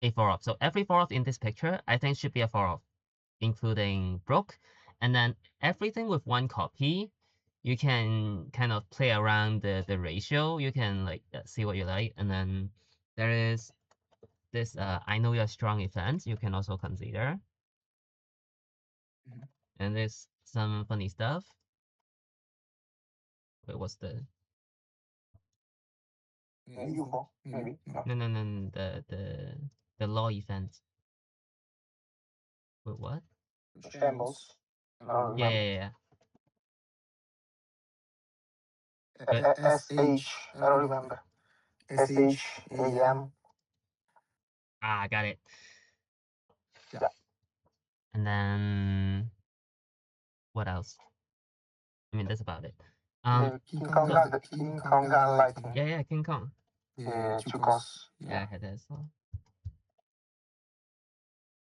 a 4-off. So every 4-off in this picture, I think should be a 4-off, including Brook. And then everything with one copy, you can kind of play around the ratio. You can like see what you like. And then there is this I know you're strong event you can also consider. And there's some funny stuff. Wait, what's the UFO, maybe? no, the law event. Wait, what? Shambles. Yeah. SH, I don't remember. SHAM. Ah, got it. Yeah. And then what else? I mean, that's about it. King Kong gun lighting. Yeah, King Kong. Chukos. Yeah, I had that as well.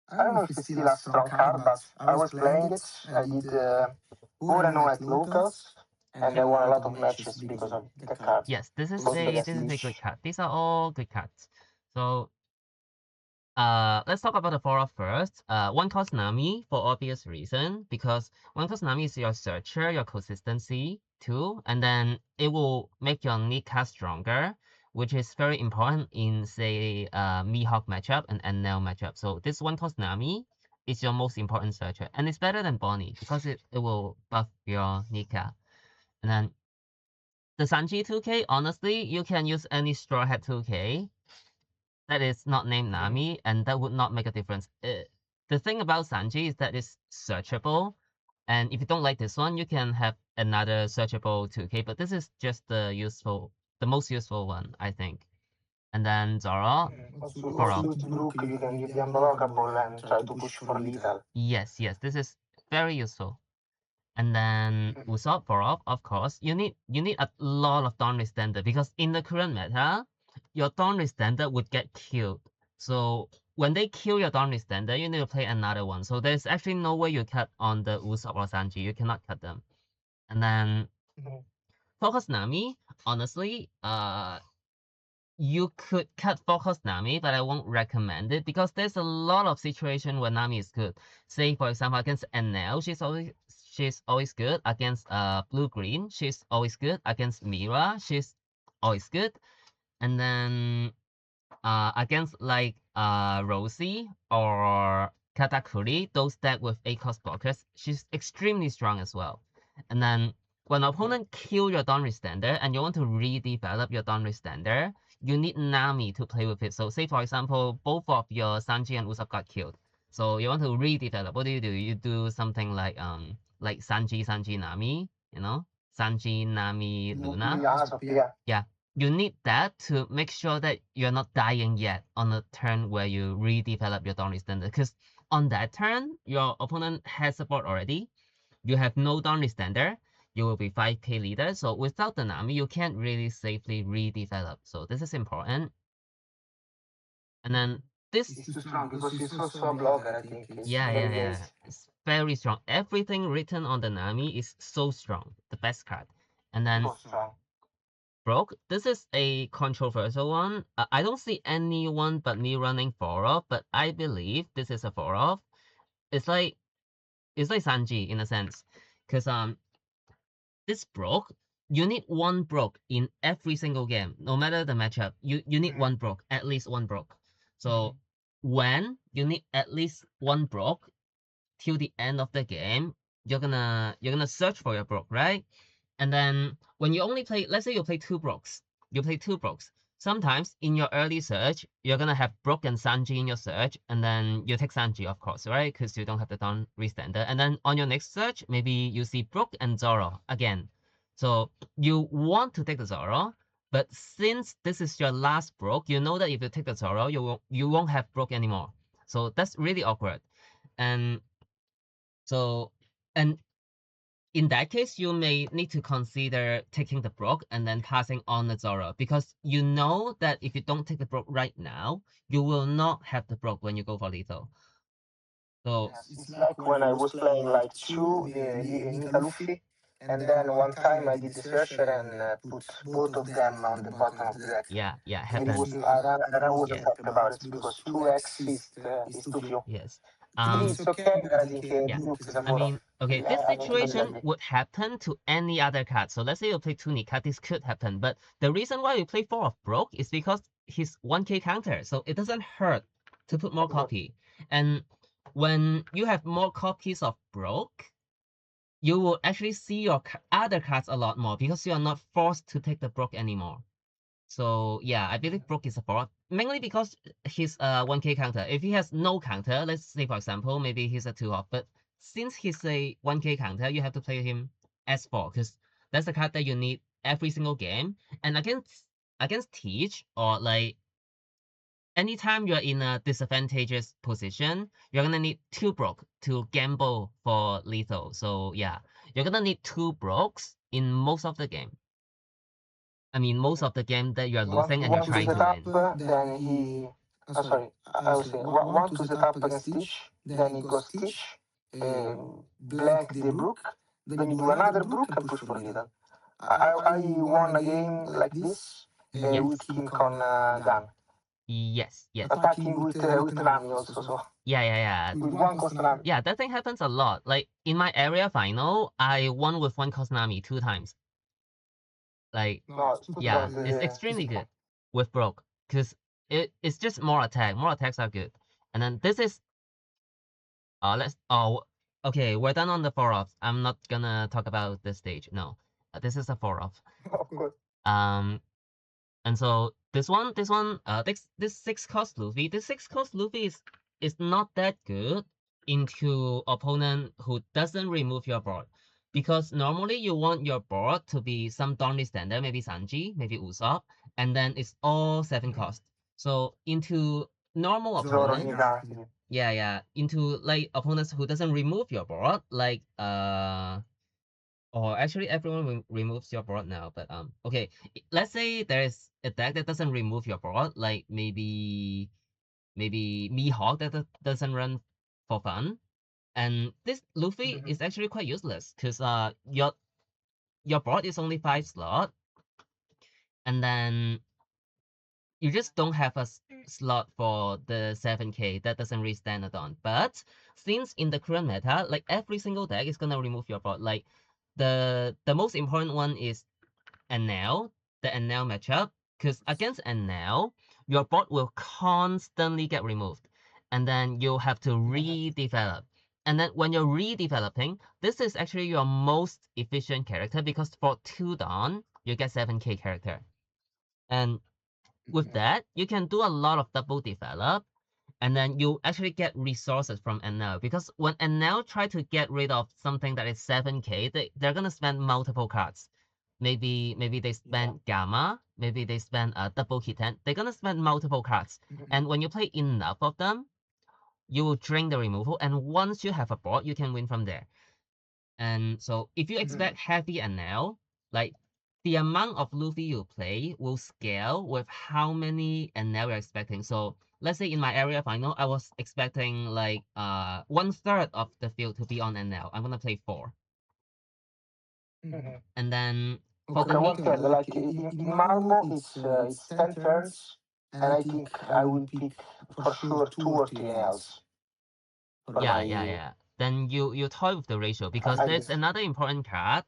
I don't know if it's still a strong card, but I was playing it. I did Pura no at locals, and I won a lot of matches because of the card. Yes, this is a good card. These are all good cards. So let's talk about the 4-off first. One cost Nami for obvious reason, because one cost Nami is your searcher, your consistency too, and then it will make your Nika stronger, which is very important in say Mihawk matchup and NL matchup. So this one cost Nami is your most important searcher, and it's better than Bonnie because it will buff your Nika. And then the Sanji 2K, honestly, you can use any Straw Hat 2K that is not named Nami, and that would not make a difference. The thing about Sanji is that it's searchable, and if you don't like this one, you can have another searchable 2K, but this is just the most useful one, I think. And then Zoro, Brook, you can give the unblockable and try to push for lethal. Yes, this is very useful. And then Usopp for of course, you need a lot of Dawn Standard because in the current meta, your Dawn Standard would get killed. So when they kill your Dawn Standard, you need to play another one. So there's actually no way you cut on the Usopp or Sanji. You cannot cut them. And then Focus Nami, honestly, you could cut Focus Nami, but I won't recommend it because there's a lot of situation where Nami is good. Say for example against NL, she's always good. Against Blue Green, she's always good. Against Mira, she's always good. And then against like Rosie or Katakuri, those deck with 8 cost blockers, she's extremely strong as well. And then when an opponent kill your Dawn Standard and you want to redevelop your Dawn Standard, you need Nami to play with it. So say for example, both of your Sanji and Usopp got killed. So you want to redevelop. What do? You do something like Sanji Nami, you know? Sanji Nami Luna. Yeah. You need that to make sure that you're not dying yet on the turn where you redevelop your Dawn Standard. Because on that turn, your opponent has support already. You have no Dawn Standard. You will be 5k leader. So without the Nami, you can't really safely redevelop. So this is important. And then this is too strong because it's also a blocker, I think. Yeah. It's very strong. Everything written on the Nami is so strong. The best card. And then Broke, this is a controversial one. I don't see anyone but me running 4-off, but I believe this is a 4-off. It's like Sanji in a sense, because this Broke, you need one Broke in every single game, no matter the matchup. You need one Broke, at least one Broke. So when you need at least one Broke till the end of the game, you're gonna search for your Broke, right? And then when you only play, let's say you play two Brooks. Sometimes in your early search, you're gonna have Brook and Sanji in your search, and then you take Sanji, of course, right? Because you don't have the Dawn Restander. And then on your next search, maybe you see Brook and Zoro again. So you want to take the Zoro, but since this is your last Brook, you know that if you take the Zoro, you won't have Brook anymore. So that's really awkward. And so and in that case, you may need to consider taking the Brook and then passing on the Zoro, because you know that if you don't take the Brook right now, you will not have the Brook when you go for lethal. So it's like when I was playing like 2 Nika Luffy, And then one time I did the searcher and put both of them on the bottom of the deck. Yeah, And happens. I wasn't happy about it because 2x is too few. Yes. 3 it's okay, but I think Yeah. Brook is a I 4 mean, okay, this I totally situation agree. would happen to any other card. So let's say you play Tunica, this could happen. But the reason why you play 4 of Broke is because he's 1k counter. So it doesn't hurt to put more copy. And when you have more copies of Broke, you will actually see your other cards a lot more because you are not forced to take the Broke anymore. So yeah, I believe Brook is a 4, mainly because he's a 1k counter. If he has no counter, let's say for example, maybe he's a 2 off, but since he's a 1k counter, you have to play him as 4 because that's the card that you need every single game. And against Teach or like anytime you're in a disadvantageous position, you're gonna need 2 Brook to gamble for lethal. So yeah, you're gonna need 2 Brooks in most of the game. I mean, most of the game that you are losing and you're Once to trying set to up, win. then he. Oh, sorry, I was saying, one to set up against Stitch, then he goes Stitch, blank the Brook, then you do another Brook and push for Little. I won a game like this with King Kong gun. Yes. Attacking with Nami also, so. Yeah. With one cost Nami. Yeah, that thing happens a lot. Like in my area final, I won with 1 Cosnami 2 times. Like, No, yeah, it's extremely good with Broke because it's just more attack. More attacks are good. And then this is okay, we're done on the 4 offs. I'm not gonna talk about this stage. No, this is a 4 off. Of course. And so this 6 cost Luffy. This 6 cost Luffy is not that good into opponent who doesn't remove your board. Because normally you want your board to be some Donry standard, maybe Sanji, maybe Usopp, and then it's all 7 cost. So into normal opponents, yeah, into like opponents who doesn't remove your board, like or actually everyone removes your board now, but okay, let's say there's a deck that doesn't remove your board, like maybe Mihawk that doesn't run for fun, and this Luffy is actually quite useless because your board is only 5 slot, and then you just don't have a slot for the 7k that doesn't really stand it on. But since in the current meta, like every single deck is gonna remove your board, like the most important one is Enel, the Enel matchup, because against Enel, your board will constantly get removed, and then you'll have to redevelop. And then when you're redeveloping, this is actually your most efficient character because for 2 Dawn, you get 7k character. And with that, you can do a lot of double develop, and then you actually get resources from Enel. Because when Enel try to get rid of something that is 7k, they're gonna spend multiple cards. Maybe they spend Gamma, maybe they spend a double Hitan. They're gonna spend multiple cards. And when you play enough of them, you will drain the removal, and once you have a board, you can win from there. And so if you expect heavy Enel, like the amount of Luffy you play will scale with how many Enel you're expecting. So let's say in my area final, I was expecting like 1/3 of the field to be on Enel. I'm gonna play 4. And then for Okay, what turn? Like in Marble, it's 10 turns, and I think I will pick for sure 2 or 3 nails. Yeah. Then you toy with the ratio because there's another important card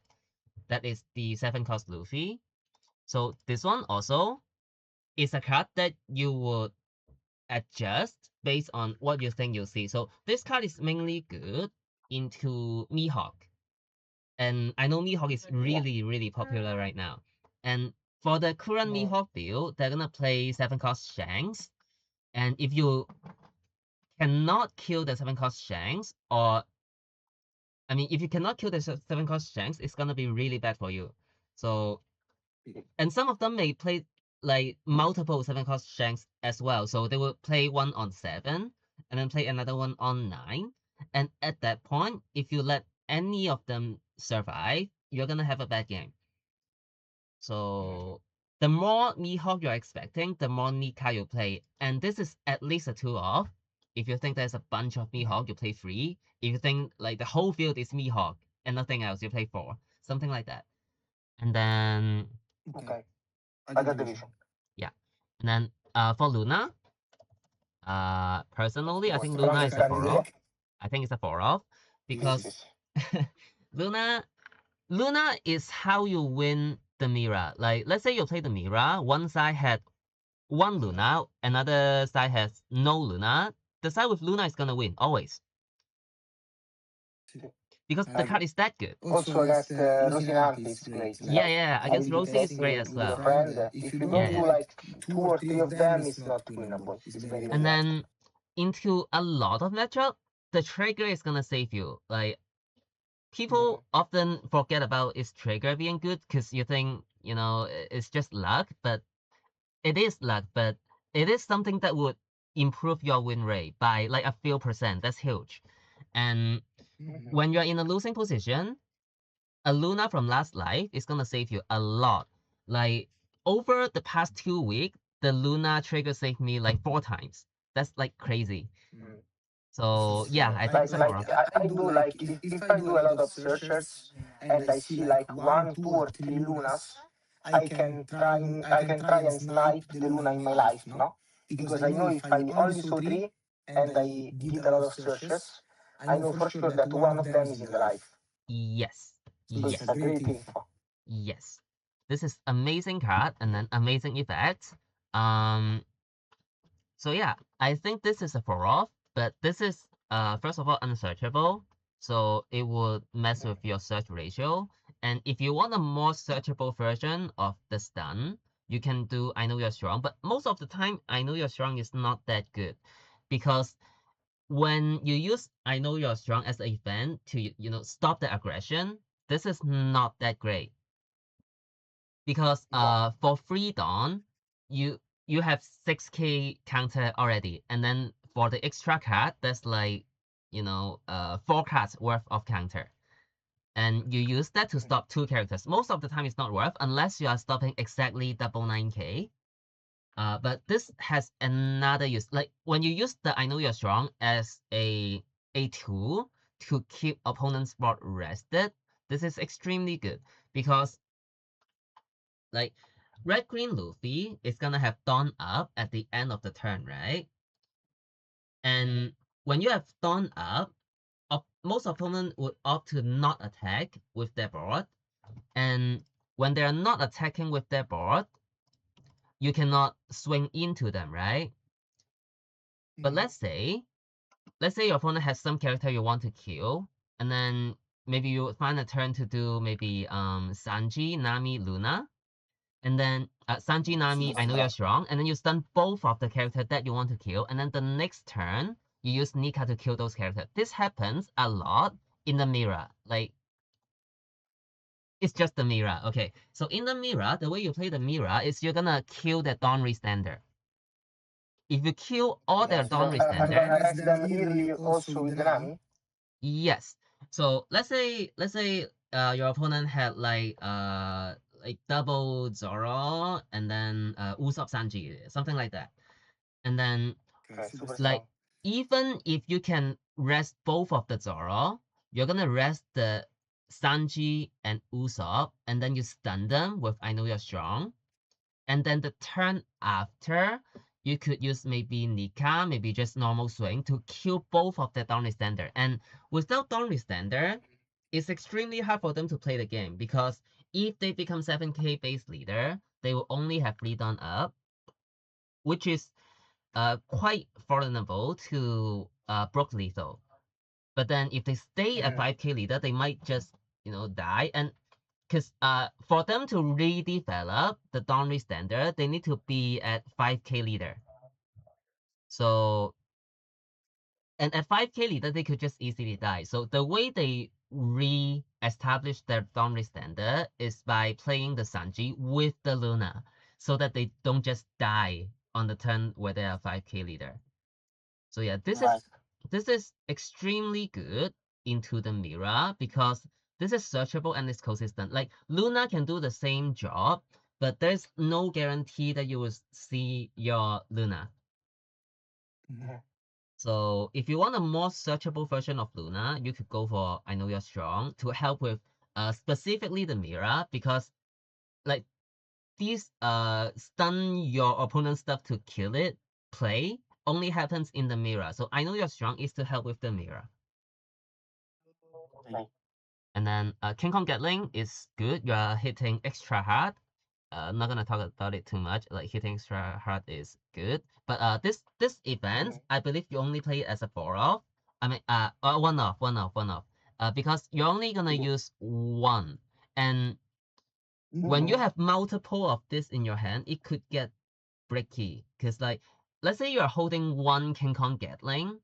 that is the 7 cost Luffy. So this one also is a card that you would adjust based on what you think you see. So this card is mainly good into Mihawk. And I know Mihawk is really popular right now. And for the current Mihawk build, they're gonna play 7 cost Shanks. And if you cannot kill the 7 cost Shanks, or I mean, if you cannot kill the 7 cost Shanks, it's gonna be really bad for you. So, and some of them may play like multiple 7 cost Shanks as well. So they will play one on 7 and then play another one on 9. And at that point, if you let any of them survive, you're gonna have a bad game. So the more Mihawk you're expecting, the more Nika you play. And this is at least a 2 off. If you think there's a bunch of Mihawk, you play 3. If you think like the whole field is Mihawk and nothing else, you play 4. something like that. And then okay, I got the vision. yeah, and then for Luna, personally, I think Strong Luna is a 4 off. candidate. I think it's a 4 off because This. Luna Luna is how you win the Mira. Like, let's say you play the Mira, one side had one Luna, another side has no Luna. The side with Luna is gonna win, always. Because the card is that good. Also against Rosinante, it's great. Yeah, against Rosie it's great as with your well. friend. If you don't do like 2 or 3 of them, it's not winnable. It's very And hard. then into a lot of matchup, the trigger is gonna save you. Like, people often forget about its trigger being good because you think, you know, it's just luck, but it is luck, but it is something that would improve your win rate by like a few percent. That's huge. And when you're in a losing position, a Luna from last life is gonna save you a lot. Like, over the past 2 weeks, the Luna trigger saved me like 4 times. That's like crazy. So yeah, I think it's a Like I do like if I do a lot of searchers and I see like 1, 2, or 3 lunas, I can try and snipe the luna in my life, no? Because I know if I only saw 3 and I did a lot of searches, I know for sure that one of them is in the life. Yes. So Yes. it's a great info. Yes. This is amazing card and then amazing effect. So yeah, I think this is a 4 off, but this is first of all unsearchable, so it would mess with your search ratio. And if you want a more searchable version of the stun, you can do I Know You're Strong, but most of the time I Know You're Strong is not that good because when you use I Know You're Strong as an event to, you know, stop the aggression, this is not that great because for free dawn you have 6k counter already, and then for the extra card that's like, you know, 4 cards worth of counter, and you use that to stop 2 characters. Most of the time it's not worth unless you are stopping exactly double 9k. But this has another use, like when you use the I Know You're Strong as a tool to keep opponent's board rested, this is extremely good because like red green Luffy is gonna have Dawn up at the end of the turn, right? And when you have Dawn up, most opponents would opt to not attack with their board. And when they are not attacking with their board, you cannot swing into them, right? But let's say your opponent has some character you want to kill, and then maybe you find a turn to do maybe Sanji, Nami, Luna. And then Sanji, Nami, I Know You're Strong, and then you stun both of the characters that you want to kill, and then the next turn you use Nika to kill those characters. This happens a lot in the mirror. Like, it's just the mirror. Okay, so in the mirror, the way you play the mirror is you're gonna kill the Dawn Restander. If you kill all their Dawn I'm gonna Restander, rest them early also with the Nami. yes. So let's say your opponent had like double Zoro and then Usopp Sanji, something like that. And then Okay, super like strong. even if you can rest both of the Zoro, you're gonna rest the Sanji and Usopp, and then you stun them with I Know You're Strong. And then the turn after, you could use maybe Nika, maybe just normal swing to kill both of the Dawn Standard. And without Dawn Standard, it's extremely hard for them to play the game because if they become 7k base leader, they will only have 3 Dawn up, which is quite vulnerable to Brook Lethal. But then if they stay at 5k leader, they might just, you know, die. And because for them to redevelop the Dawnry standard, they need to be at 5k leader. So, and at 5k leader, they could just easily die. So the way they re-establish their Dawnry standard is by playing the Sanji with the Luna, so that they don't just die on the turn where they are 5k leader. So yeah, this is extremely good into the mirror because this is searchable and it's consistent. Like Luna can do the same job, but there's no guarantee that you will see your Luna. So if you want a more searchable version of Luna, you could go for I Know You're Strong to help with specifically the Mira, because like these stun your opponent's stuff to kill it play only happens in the Mira. So I know you're strong is to help with the Mira. And then King Kong Gatling is good. You are hitting extra hard. I'm not gonna talk about it too much. Like hitting extra hard is good. But this event, I believe you only play it as a 4-off. I mean one off. Because you're only gonna use one. And when you have multiple of this in your hand, it could get bricky. Cause like let's say you're holding one King Kong Gatling,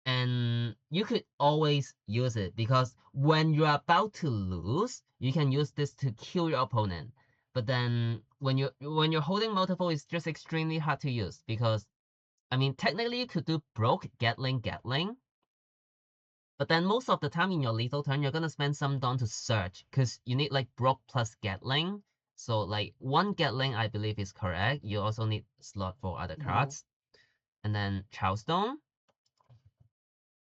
and you could always use it because when you're about to lose, you can use this to kill your opponent. But then when you're holding multiple, it's just extremely hard to use because I mean technically you could do broke Gatling, but then most of the time in your lethal turn, you're gonna spend some Dawn to search because you need like broke plus Gatling. So like one Gatling I believe is correct. You also need slot for other cards. And then Charleston.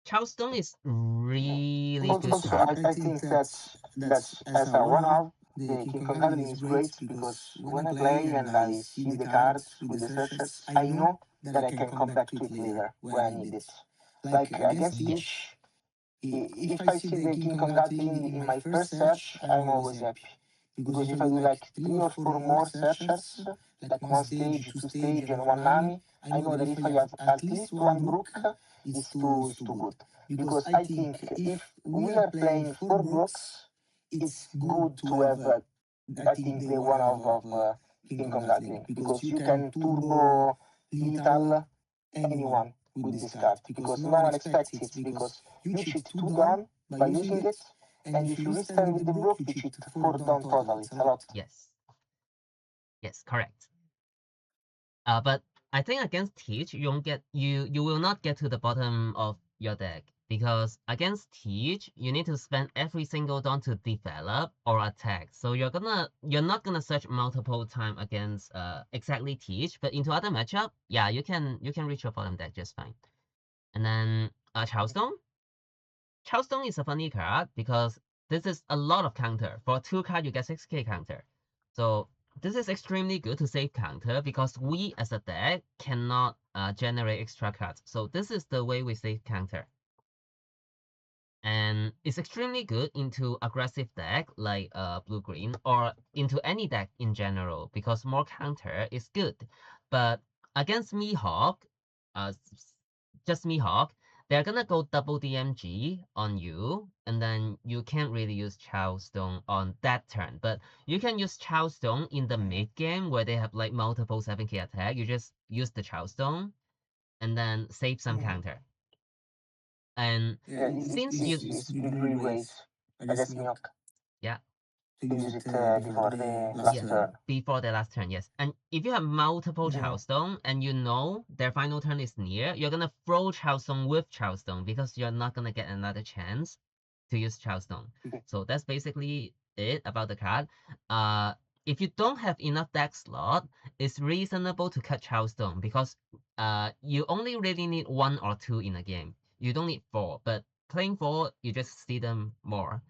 Charleston is really good Also, I think that's as a one-off. The King Kong Gathering is great because when I play and I see the cards with the searches, I know that I can come back to it later when I need it. Like against yes. Teach, if I see the King Kong Gatling in my first search, I'm always happy. Because if I do like 3 or 4 more searches, like one stage, two stage, and one Nami, I know that if I have at least one Brook, it's too good. Because I think if we are playing 4 Brooks, it's good to have, I think, the one of King Kong Gatling. Because you can turbo lethal anyone with this card. Because no one expects it. Because you cheat 2 down by using it, and if you restart with the Brook, you cheat 4 down total. It's a lot. Yes, correct. But I think against Teach, you will not get to the bottom of your deck because against Teach, you need to spend every single dawn to develop or attack. So you're not gonna search multiple time against exactly Teach, but into other matchup, yeah, you can reach your bottom deck just fine. And then Charleston. Charleston is a funny card because this is a lot of counter. For 2 card, you get 6k counter. So this is extremely good to save counter because we as a deck cannot generate extra cards. So this is the way we save counter. And it's extremely good into aggressive deck like blue-green or into any deck in general because more counter is good. But against Mihawk, just Mihawk, they're gonna go double DMG on you, and then you can't really use Chowstone on that turn. But you can use Chowstone in the mid game where they have like multiple 7k attack. You just use the Chowstone and then save some counter. And since you It's really great. I guess Mihawk. yeah. To use it before the last turn. Before the last turn, yes. And if you have multiple Chowstone and you know their final turn is near, you're gonna throw Chowstone with Chowstone because you're not gonna get another chance to use Chowstone. So that's basically it about the card. If you don't have enough deck slot, it's reasonable to cut Chowstone because you only really need 1 or 2 in a game. You don't need 4, but playing 4, you just see them more.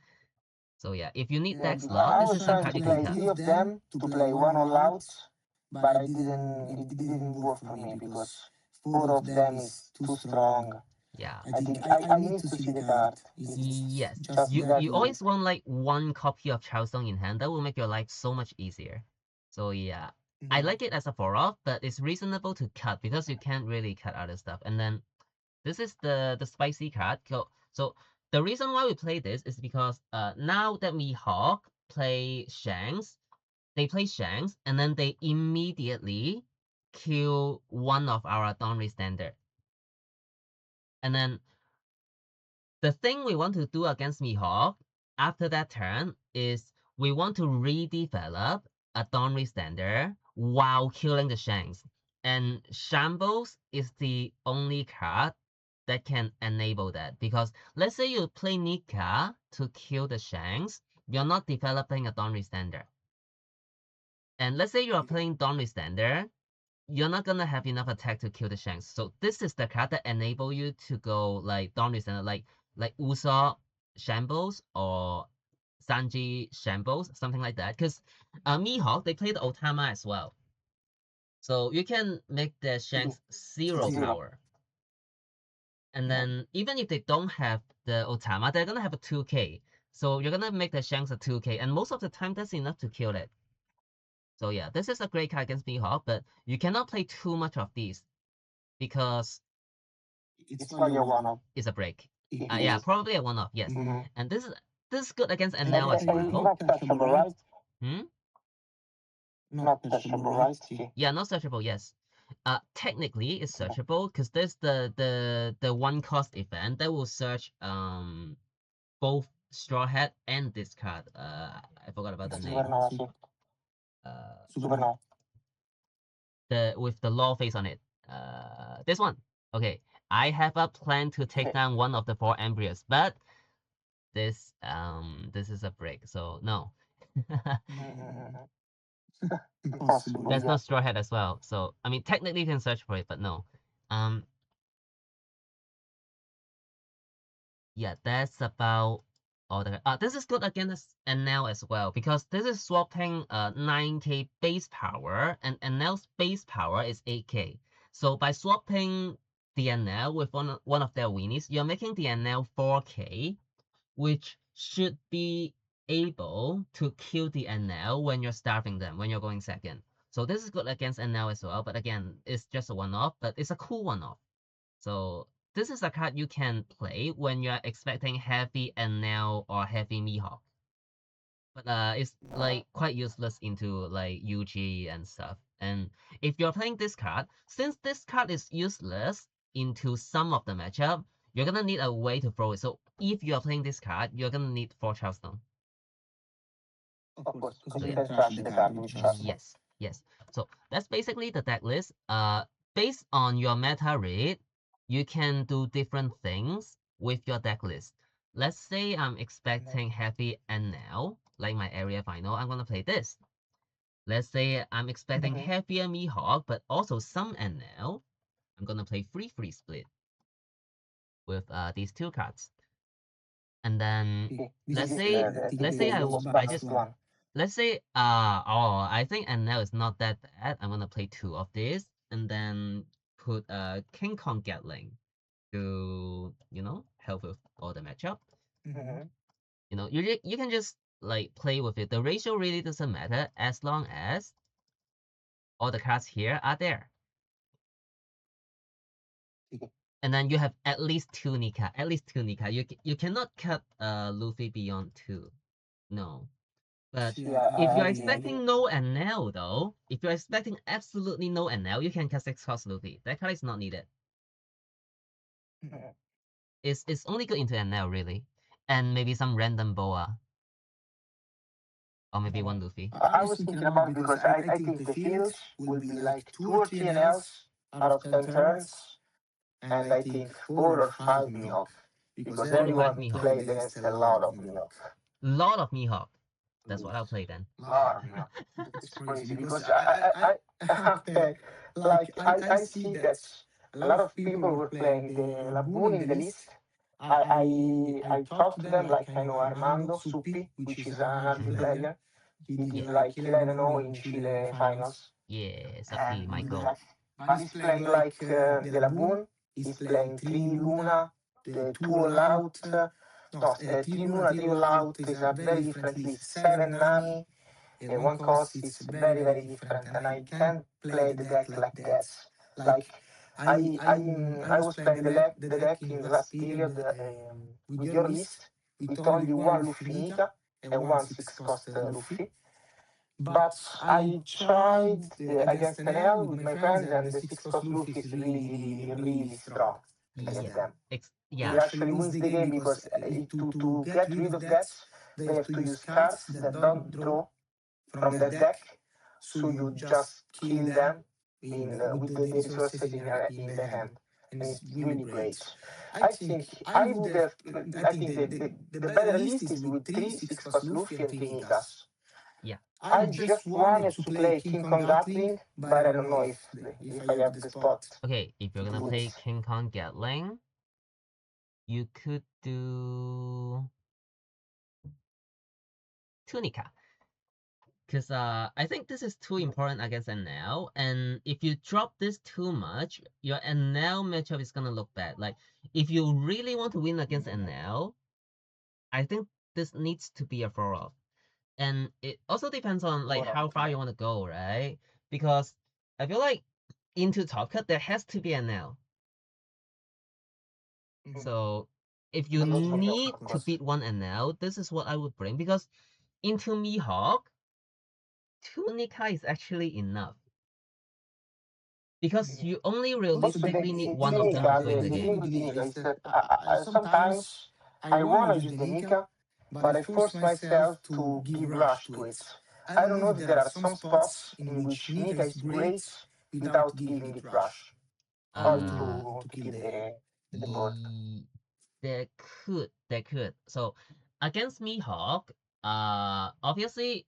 So yeah, if you need deck slot, I this was is a trying card to you can play cut. 3 of them to play one all out, but it didn't work for me because 4 of them is too strong. Yeah. I think I need to see the card. Yes. Just You that you always want like 1 copy of Charleston in hand. That will make your life so much easier. So yeah. I like it as a 4-off, but it's reasonable to cut because you can't really cut other stuff. And then this is the spicy card. So the reason why we play this is because now that we Hawk play Shanks, they play Shanks and then they immediately kill one of our Donry standard. And then the thing we want to do against Mihawk after that turn is we want to redevelop a Donry standard while killing the Shanks. And Shambles is the only card that can enable that. Because let's say you play Nika to kill the Shanks, you're not developing a Donry standard. And let's say you are playing Donry standard, you're not gonna have enough attack to kill the Shanks. So this is the card that enable you to go like Donry standard, like Usopp Shambles or Sanji Shambles, something like that. Because Mihawk, they play the Otama as well. So you can make the Shanks zero power. And then even if they don't have the Otama, they're gonna have a 2k. So you're gonna make the Shanks a 2k, and most of the time that's enough to kill it. So yeah, this is a great card against Mihawk, but you cannot play too much of these because it's not your one-off. it's a break. Yes. Yeah, probably a one-off, yes. And this is good against And NL as well. not touchable, right? Not touchable, right? Yeah, not searchable, yes. Technically it's searchable because there's the one cost event that will search both Straw Hat and this card. I forgot about the name. Supernova. The with the law face on it. This one. Okay. I have a plan to take down one of the 4 embryos, but this is a break, so no. Impossible. There's no Straw Hat as well. So I mean technically you can search for it, but no. Yeah, that's about all the this is good against NL as well because this is swapping 9k base power and NL's base power is 8k. So by swapping the NL with one of their weenies, you're making the NL 4k, which should be able to kill the NL when you're starving them, when you're going second. So this is good against NL as well, but again, it's just a one-off, but it's a cool one-off. So this is a card you can play when you're expecting heavy NL or heavy Mihawk. But it's like quite useless into like UG and stuff. And if you're playing this card, since this card is useless into some of the matchup, you're gonna need a way to throw it. So if you're playing this card, you're gonna need 4 Charleston. Of course, because So you yeah. can trash the card with Charleston. Yes. So that's basically the deck list. Based on your meta read, you can do different things with your deck list. Let's say I'm expecting heavy NL, like my area final, I'm gonna play this. Let's say I'm expecting heavier Mihawk, but also some NL, I'm gonna play free split with these 2 cards. And then let's say I just let's say I think NL is not that bad. I'm gonna play 2 of this and then put King Kong Gatling to help with all the matchup. You can just like play with it. The ratio really doesn't matter as long as all the cards here are there. And then you have at least 2 Nika. You cannot cut Luffy beyond 2. No. But if you're expecting no NL though, if you're expecting absolutely no NL, you can cut 6 cost Luffy. That card is not needed. It's only good into NL really. And maybe some random Boa. Or maybe 1 Luffy. I was thinking about it because I think the fields will be like 2 or 3 NLs out of 10 turns. And I think 4 or 5 Mihawk. Because everyone played against a lot of Mihawk. Lot of Mihawk. That's what I'll play then. Lot of Mihawk. It's crazy because okay, like I see that a lot of people were playing the Laboon in the list. I talked to them, like I know Armando Suppi, which is an RG player. He did like 11-0 in Chile finals. Yeah, Suppi, Michael. But he's playing like the Laboon. He's playing 3 Luna, the 2 All Out. No, 3 Luna, 3 All Out is a very different list. 7 Nami, 1 cost, it's very, very different. And I can't play the deck like that. Like, I was playing the deck in the last period with your list with only 1 Luffy Nika and 1 6 cost Luffy. But I tried against NL with my friends, and the 6 cost Luffy is really, really strong against them. He actually wins the game because to get rid of that, they have to use cards that don't draw from the deck, so you just kill them with the resources in the hand. And it's really great. I think the better list is with 3 6 cost Luffy and 3 Nikas. Yeah. I just wanted to play King Kong Gatling, but I don't know if I have the spot. Okay, if you're gonna play King Kong Gatling, you could do Tunica. Because I think this is too important against NL, and if you drop this too much, your NL matchup is gonna look bad. Like, if you really want to win against NL, I think this needs to be a 4-off. And it also depends on like how far you want to go, right? Because I feel like into top cut there has to be NL. So if you need to beat one NL, this is what I would bring, because into Mihawk, Tunica is actually enough. Because you only realistically need one of them to win the The thing game. with the Nika is that sometimes I wanna use the Nika, but I force myself to give rush to it. I don't know if there are some spots in which Nika is great without giving it rush. Or to kill the board. There could. So against Mihawk, obviously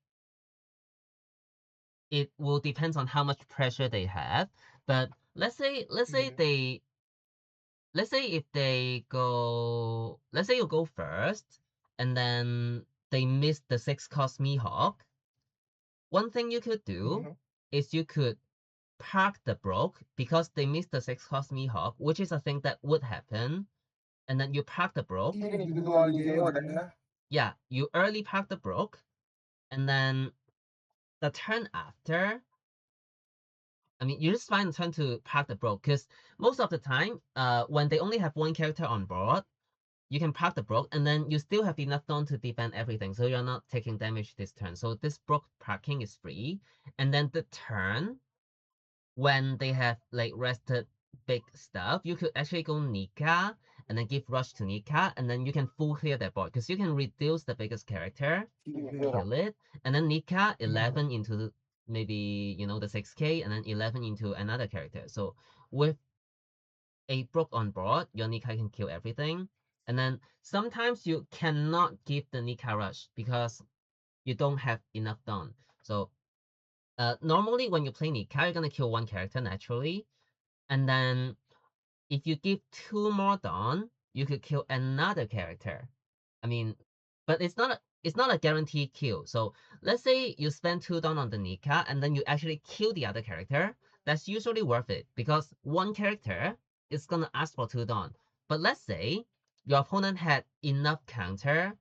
it will depend on how much pressure they have. But let's say if they go, let's say you go first, and then they miss the 6-cost Mihawk. One thing you could do is you could park the broke because they missed the 6-cost Mihawk, which is a thing that would happen. And then you park the broke. Even if you do only the Oden. Yeah, you early park the broke, and then the turn after, I mean, you just find the turn to park the broke, because most of the time, when they only have one character on board, you can park the broke, and then you still have enough dawn to defend everything, so you're not taking damage this turn. So this broke parking is free, and then the turn when they have like rested big stuff, you could actually go Nika and then give rush to Nika, and then you can full clear that board because you can reduce the biggest character, kill it, and then Nika 11 into maybe the 6k, and then 11 into another character. So with a broke on board, your Nika can kill everything. And then sometimes you cannot give the Nika rush because you don't have enough dawn. So normally when you play Nika, you're gonna kill one character naturally, and then if you give 2 more dawn, you could kill another character. I mean, but it's not a guaranteed kill. So let's say you spend 2 dawn on the Nika and then you actually kill the other character. That's usually worth it because one character is gonna ask for 2 dawn. But let's say your opponent had enough counter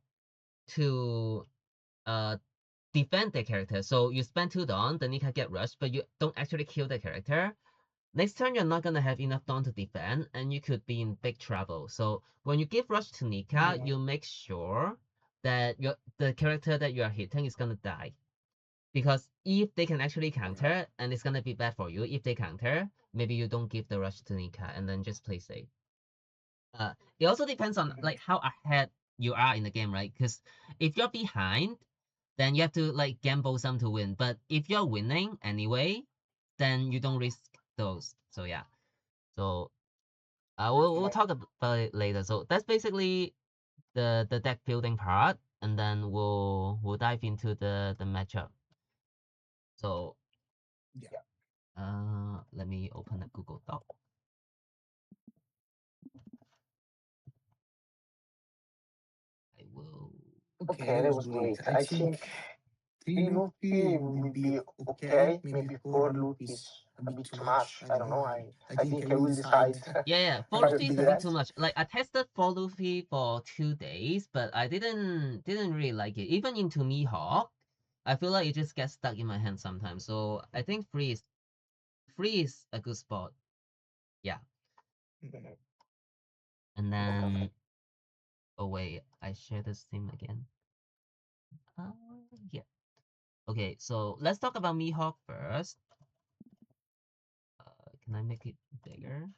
to uh defend the character. So you spend 2 dawn, the Nika get rushed, but you don't actually kill the character. Next turn, you're not gonna have enough dawn to defend, and you could be in big trouble. So when you give rush to Nika, you make sure that the character that you are hitting is gonna die. Because if they can actually counter, and it's gonna be bad for you. If they counter, maybe you don't give the rush to Nika and then just play safe. It also depends on like how ahead you are in the game, right? Because if you're behind, then you have to like gamble some to win. But if you're winning anyway, then you don't risk those. So yeah. So we'll talk about it later. So that's basically the deck building part, and then we'll dive into the matchup. So let me open a Google Doc. I will. Okay, that was great. I think 3 Luffy will be okay. Maybe 4 Luffy is a bit too much. I don't know. I think I will decide. Yeah, 4 Luffy is a bit too much. Like I tested 4 Luffy for 2 days, but I didn't really like it. Even into Mihawk, I feel like it just gets stuck in my hand sometimes. So I think 3 is a good spot. Yeah. And then oh wait, I share the same again. Yeah. Okay, so let's talk about Mihawk first. Can I make it bigger?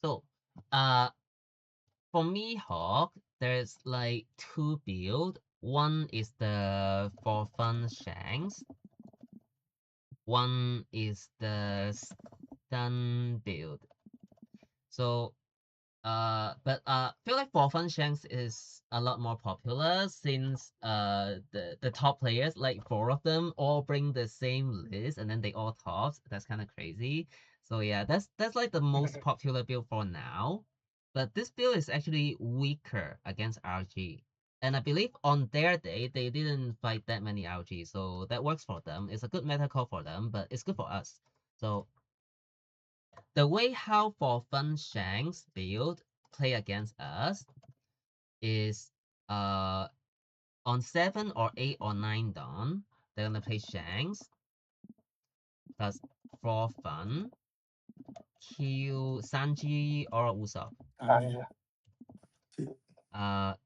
So, for Mihawk, there's like 2 build. One is the for fun Shanks. One is the stun build. So But feel like for fun Shanks is a lot more popular since the top players, like 4 of them, all bring the same list and then they all tops. That's kind of crazy. So yeah, that's like the most popular build for now. But this build is actually weaker against RG. And I believe on their day they didn't fight that many RG, so that works for them. It's a good meta call for them, but it's good for us. So the way how for fun Shanks build play against us is on 7 or 8 or 9 dawn, they're gonna play Shanks plus for fun, kill Sanji or Usopp. Sanji.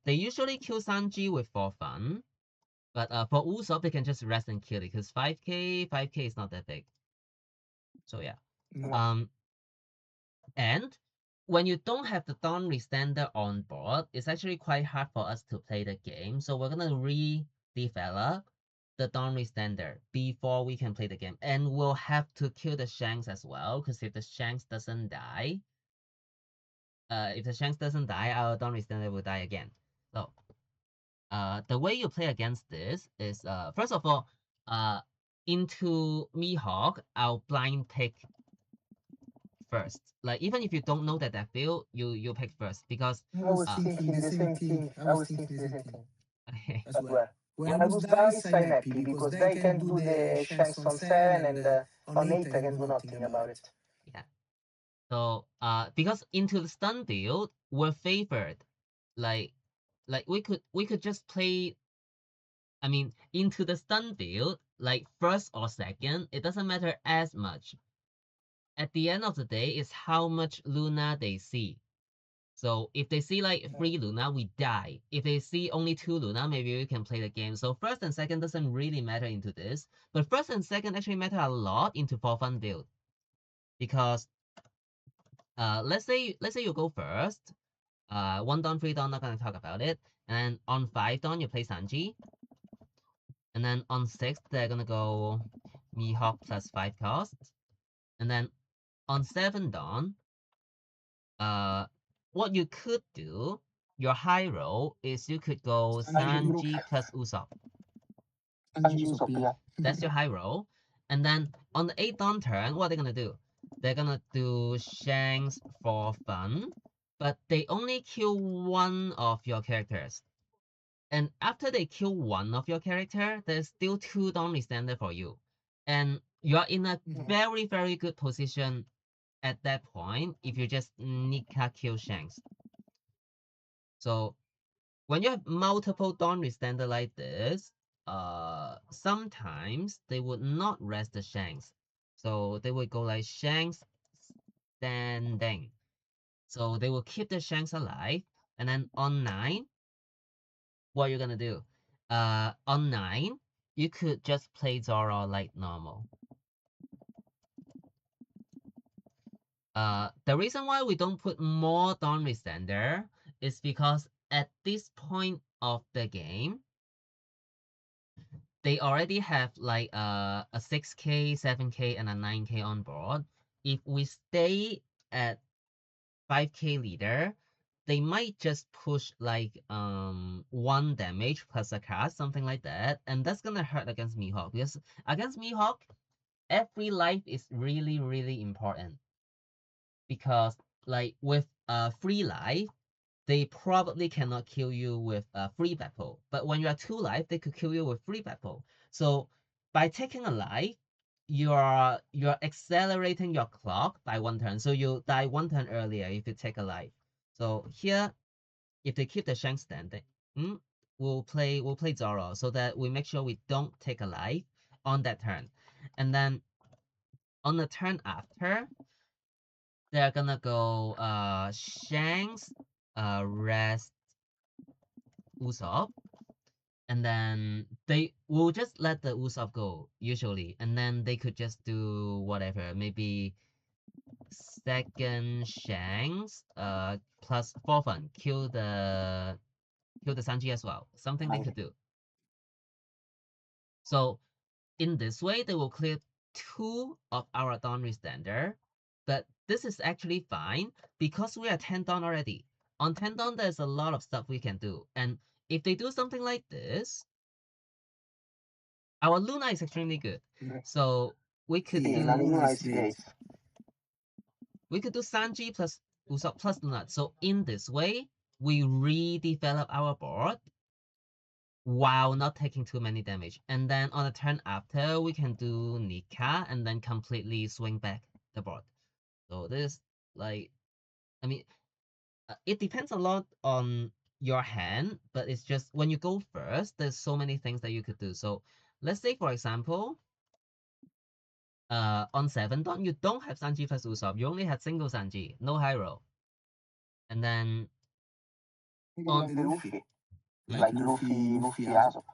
They usually kill Sanji with for fun, but for Usopp they can just rest and kill it because 5k is not that big. So yeah. No. And when you don't have the Dawn Restander on board, it's actually quite hard for us to play the game. So we're gonna redevelop the Dawn Restander before we can play the game. And we'll have to kill the Shanks as well, because if the Shanks doesn't die, our Dawn Restander will die again. So the way you play against this is first of all, into Mihawk, I'll blind pick first. Like even if you don't know that build, you pick first because I was thinking the same thing. okay. As well. When I lose dice, I'm happy because then I can do the shanks on 7 and on 8 I can do nothing about it. Yeah. So because into the stun build, we're favored. Like we could just play. I mean, into the stun build, like first or second, it doesn't matter as much. At the end of the day, it's how much Luna they see. So if they see like 3 Luna, we die. If they see only 2 Luna, maybe we can play the game. So first and second doesn't really matter into this, but first and second actually matter a lot into for fun build. Because let's say you go first. 1 dawn, 3 dawn, not gonna talk about it. And on 5 dawn you play Sanji. And then on 6 they're gonna go Mihawk plus 5 cost. And then on 7 dawn, what you could do, your high roll is you could go Sanji plus Usopp. Sanji Usopp, yeah. That's your high roll. And then on the 8th dawn turn, what are they gonna do? They're gonna do Shanks for fun, but they only kill one of your characters. And after they kill one of your character, there's still 2 dawn standard for you. And you're in a very, very good position at that point if you just Nika kill Shanks. So when you have multiple dawn standard like this, sometimes they would not rest the Shanks. So they would go like Shanks standing. So they will keep the Shanks alive. And then on 9, what are you gonna do? On 9, you could just play Zoro like normal. The reason why we don't put more Dawn Restander is because at this point of the game, they already have like a 6k, 7k, and a 9k on board. If we stay at 5k leader, they might just push like 1 damage plus a cast, something like that, and that's gonna hurt against Mihawk because against Mihawk, every life is really really important because like with free life, they probably cannot kill you with a free battle. But when you are 2 life, they could kill you with free battle. So by taking a life, you're accelerating your clock by 1 turn. So you die 1 turn earlier if you take a life. So here, if they keep the Shanks standing, we'll play Zoro so that we make sure we don't take a life on that turn. And then on the turn after, they're gonna go Shanks, rest Usopp, and then they will just let the Usopp go usually, and then they could just do whatever, maybe second Shanks, plus for fun, kill the Sanji as well, something they could do. So in this way, they will clear 2 of our Dawn Restander, But this is actually fine because we are 10 down already. On 10 down, there's a lot of stuff we can do. And if they do something like this, our Luna is extremely good. So we could do Luna is great. we could do Sanji plus Usopp plus Luna. So in this way, we redevelop our board while not taking too many damage. And then on the turn after, we can do Nika and then completely swing back the board. So this, like, I mean, it depends a lot on your hand, but it's just when you go first, there's so many things that you could do. So let's say, for example, on 7 dawn, you don't have Sanji plus Usopp. You only had single Sanji, no Hyro. And then on The Luffy. Hmm? Like Luffy Yasop.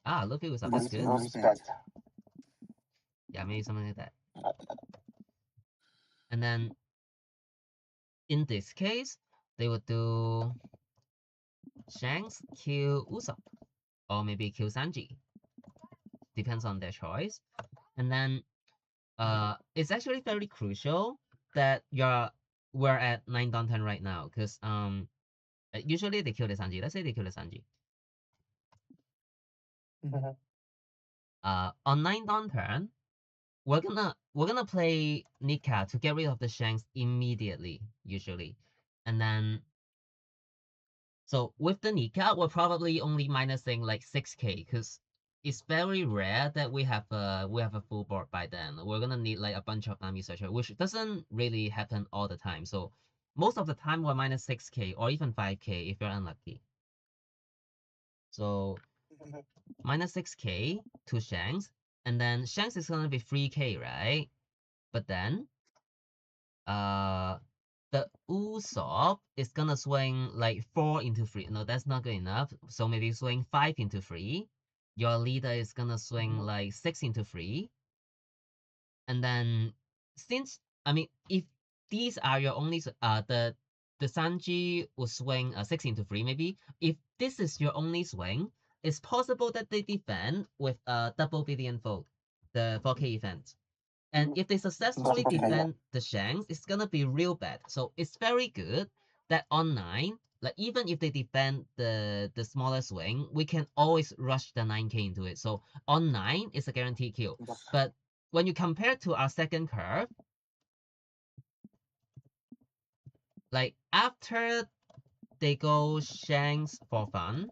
Luffy Usopp, that's good. Respect. Yeah, maybe something like that. And then in this case, they would do Shanks kill Usopp, or maybe kill Sanji. Depends on their choice. And then it's actually very crucial that we're at 9 down 10 right now, because usually they kill the Sanji. Let's say they kill the Sanji. On 9 down turn, we're gonna play Nika to get rid of the Shanks immediately, usually. And then so with the Nika, we're probably only minusing like 6k, because it's very rare that we have a full board by then. We're gonna need like a bunch of Nami Searcher, which doesn't really happen all the time. So most of the time we're minus 6k or even 5k if you're unlucky. So minus 6k to Shanks, and then Shanks is gonna be 3k, right? But then the Usopp is gonna swing like 4 into 3. No, that's not good enough. So maybe swing 5 into 3. Your leader is gonna swing like 6 into 3. And then since if these are your only the Sanji will swing 6 into 3 maybe. If this is your only swing, it's possible that they defend with a double billion fold, the 4K event. And if they successfully defend the Shanks, it's gonna be real bad. So it's very good that on 9, like even if they defend the smaller swing, we can always rush the 9k into it. So on 9, it's a guaranteed kill. But when you compare to our second curve, like after they go Shanks for fun,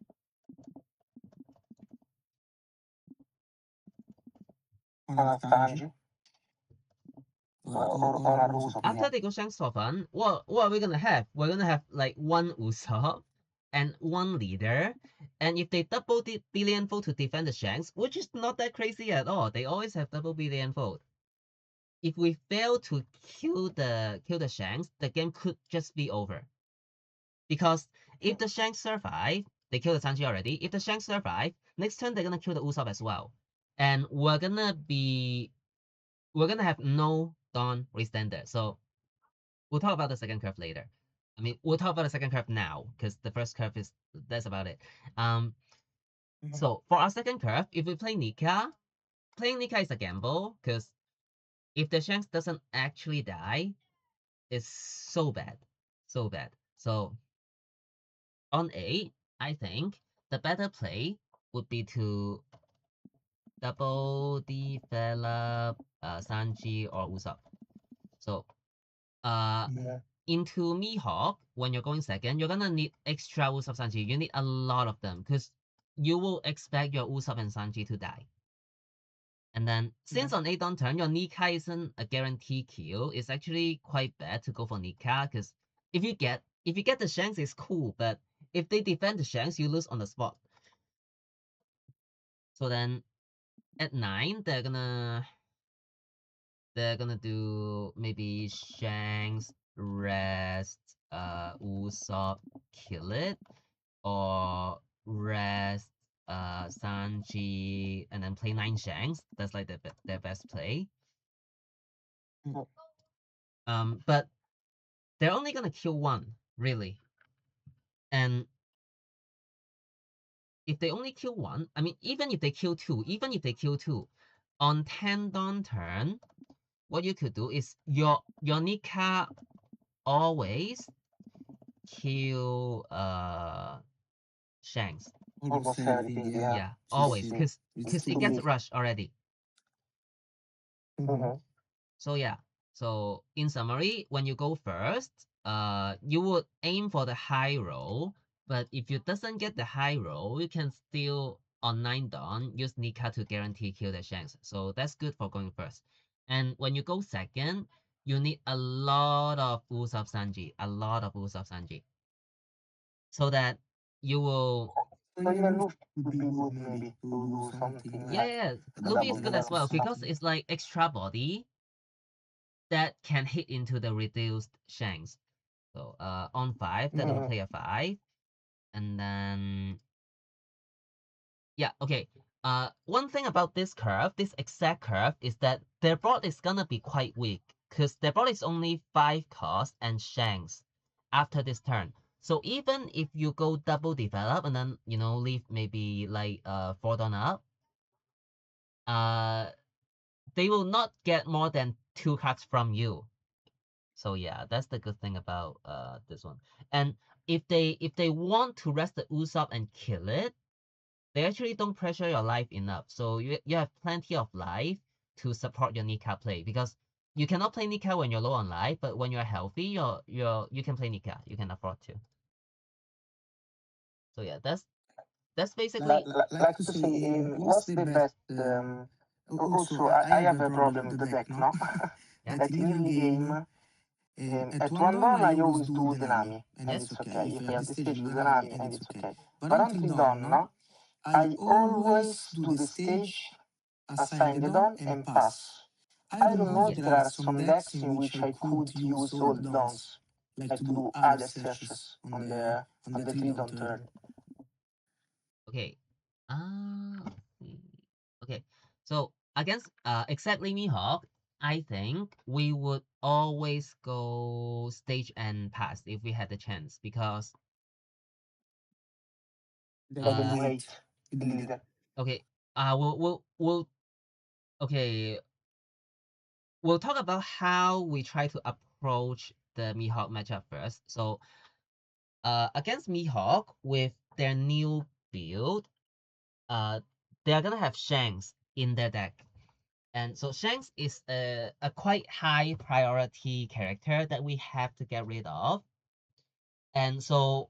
after they go Shanks for fun, what are we gonna have? We're gonna have like one Usopp and one leader. And if they double the billion fold to defend the Shanks, which is not that crazy at all, they always have double billion fold. If we fail to kill the Shanks, the game could just be over. Because if the Shanks survive, they kill the Sanji already. If the Shanks survive, next turn they're gonna kill the Usopp as well. And we're gonna have no Dawn Restander. So we'll talk about the second curve later. We'll talk about the second curve now, because the first curve that's about it. So for our second curve, if we play Nika, playing Nika is a gamble, because if the Shanks doesn't actually die, it's so bad. So bad. So on 8, I think the better play would be to double develop Sanji or Usopp. So into Mihawk, when you're going second, you're gonna need extra Usopp Sanji. You need a lot of them, because you will expect your Usopp and Sanji to die. And then since on 8 on turn, your Nika isn't a guarantee kill, it's actually quite bad to go for Nika, because if you get the Shanks, it's cool, but if they defend the Shanks, you lose on the spot. So then at 9, they're gonna do maybe Shanks, rest, Usopp, kill it, or rest, Sanji, and then play 9 Shanks. That's like their best play. But they're only gonna kill one, really. And if they only kill one, even if they kill two, on 10 dawn turn, what you could do is your Nika always kill Shanks. Almost everything, yeah. Yeah, always, because It's it too gets big. rushed already. Mm-hmm. So yeah. So in summary, when you go first, you would aim for the high roll, but if you doesn't get the high roll, you can still on 9 dawn use Nika to guarantee kill the Shanks. So that's good for going first. And when you go second, you need a lot of Usopp Sanji, so that you will. So even Luffy would be good maybe to do something Yeah, like yeah, a Luffy double is good as defense well because something. it's like extra body that can hit into the reduced Shanks. So on 5, that will play a 5. And then, yeah, okay. One thing about this curve, this exact curve, is that their board is gonna be quite weak. Because their board is only 5 cost and Shanks after this turn. So even if you go double develop and then, leave maybe like 4 down up, they will not get more than 2 cards from you. So yeah, that's the good thing about this one. And if they want to rest the Usopp and kill it, they actually don't pressure your life enough. So you have plenty of life to support your Nika play, because you cannot play Nika when you're low on life, but when you're healthy, you can play Nika. You can afford to. So yeah, that's basically. Like to say, what's the best? Also, I have a problem with the deck, no? Yeah. That in early game, at one dawn I always do the Nami, and it's okay. If I have the stage, do the Nami, and it's okay. But on 3 dawn, no? I always do the stage, assign the dawn, and pass. I don't know if Yeah. there are some decks in which I could use all the dawns, like to do other searches on the 3 dawn turn. Okay. Let's see. Okay. So against exactly Mihawk, I think we would always go stage and pass if we had the chance, because Then you wait with the leader. okay, we'll okay, we'll talk about how we try to approach the Mihawk matchup first. So against Mihawk with their new build, uh they're gonna have Shanks in their deck. And so Shanks is a quite high priority character that we have to get rid of. And so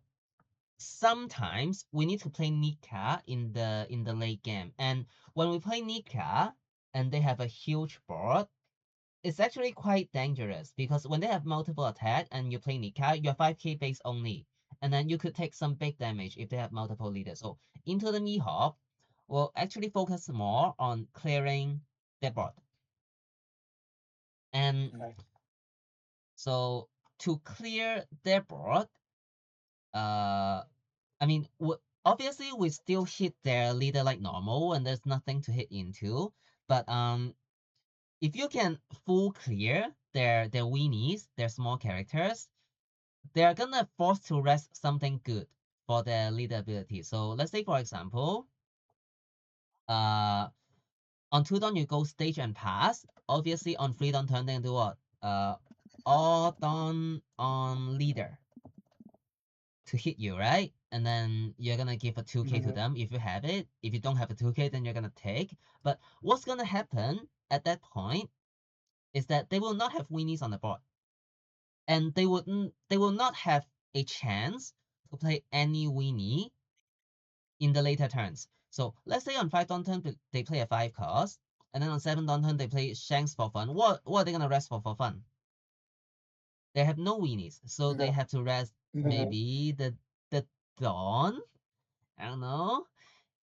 sometimes we need to play Nika in the late game. And when we play Nika and they have a huge board, it's actually quite dangerous, because when they have multiple attack and you play Nika, you're 5k base only. And then you could take some big damage if they have multiple leaders. So into the Mihawk will actually focus more on clearing their board. And so to clear their board, I mean, obviously we still hit their leader like normal, and there's nothing to hit into. But if you can full clear their weenies, their small characters, they're gonna force to rest something good for their leader ability. So let's say, for example, uh, on 2 dawn you go stage and pass. Obviously on 3 dawn turn they do what? All dawn on leader to hit you, right? And then you're gonna give a 2k to them if you have it. If you don't have a 2k, then you're gonna take. But what's gonna happen at that point is that they will not have weenies on the board, and they will not have a chance to play any weenie in the later turns. So let's say on 5 dawn turn they play a 5 cost, and then on 7 dawn turn they play Shanks for fun. What are they gonna rest for fun? They have no weenies, so they have to rest maybe the dawn. I don't know.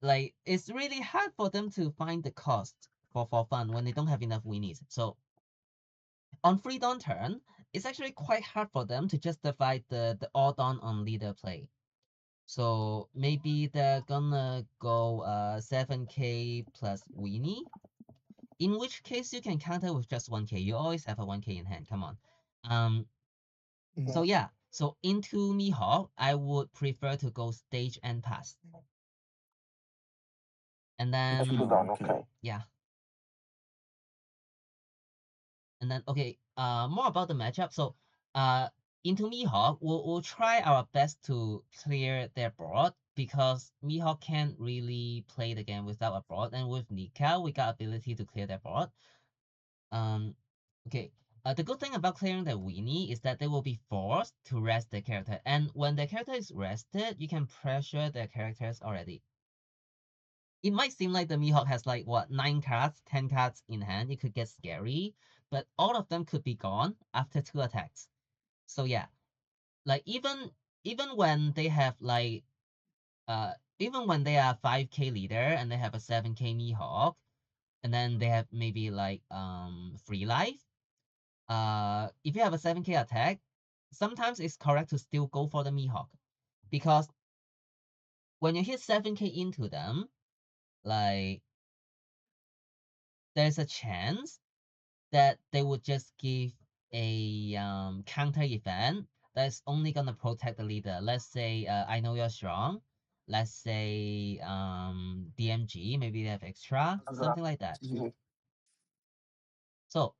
Like, it's really hard for them to find the cost for fun when they don't have enough weenies. So on 3 dawn turn, it's actually quite hard for them to justify the all dawn on leader play. So maybe they're gonna go 7k plus weenie, in which case you can counter with just 1k. You always have a 1k in hand. Come on. So yeah. So into Mihawk, I would prefer to go stage and pass. And then Okay. yeah. And then okay, more about the matchup. So into Mihawk, we'll try our best to clear their board because Mihawk can't really play the game without a board, and with Nika, we got ability to clear their board. Okay. The good thing about clearing the weenie is that they will be forced to rest their character, and when their character is rested, you can pressure their characters already. It might seem like the Mihawk has like what 9 cards, 10 cards in hand. It could get scary, but all of them could be gone after 2 attacks. So yeah, like even when they have like even when they are 5k leader and they have a 7k Mihawk, and then they have maybe like 3 life. If you have a 7k attack, sometimes it's correct to still go for the Mihawk because when you hit 7k into them, like there's a chance that they would just give a counter event that's only gonna protect the leader. Let's say I know you're strong. Let's say DMG, maybe they have extra, something like that. So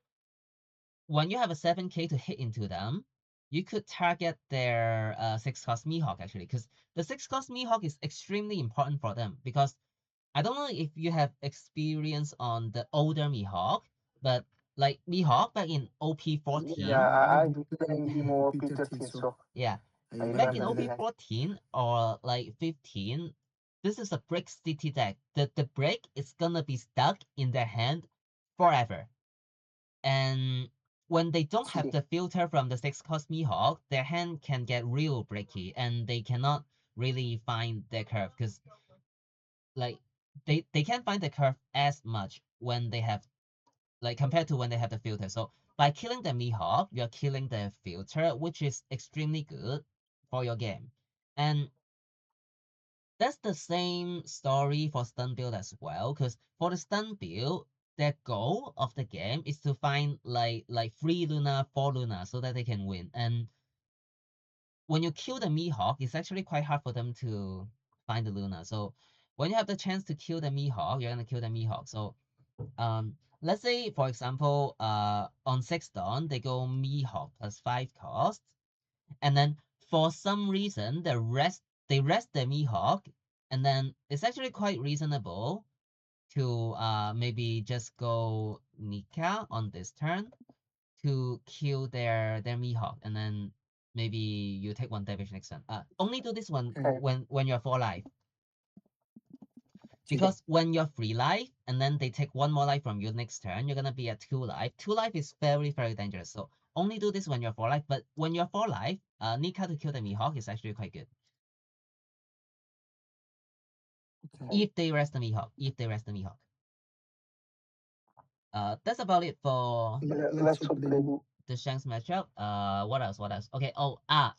when you have a 7k to hit into them, you could target their 6 cost Mihawk actually, because the 6 cost Mihawk is extremely important for them because I don't know if you have experience on the older Mihawk, but like Mihawk back in OP14. Yeah, I've been playing him OP13, so Yeah, I back in remember the design. OP14 or like 15, this is a brick city deck. The brick is gonna be stuck in their hand forever. And when they don't have the filter from the 6 cost Mihawk, their hand can get real bricky and they cannot really find their curve because like they can't find the curve as much when they have like compared to when they have the filter. So by killing the Mihawk, you're killing the filter, which is extremely good for your game. And that's the same story for stun build as well, because for the stun build, their goal of the game is to find like 3 Luna, 4 Luna so that they can win. And when you kill the Mihawk, it's actually quite hard for them to find the Luna. So when you have the chance to kill the Mihawk, you're gonna kill the Mihawk. So let's say for example, on 6 Dawn, they go Mihawk plus 5 cost, and then for some reason they rest the Mihawk, and then it's actually quite reasonable to maybe just go Nika on this turn to kill their Mihawk, and then maybe you take 1 damage next turn. Only do this one when you're 4 life. Because when you're 3 life and then they take 1 more life from you next turn, you're gonna be at 2 life. 2 life is very, very dangerous. So only do this when you're 4 life, but when you're 4 life, Nika to kill the Mihawk is actually quite good. If they rest the Mihawk. That's about it for Let's hope they do. the Shanks matchup. What else? Okay,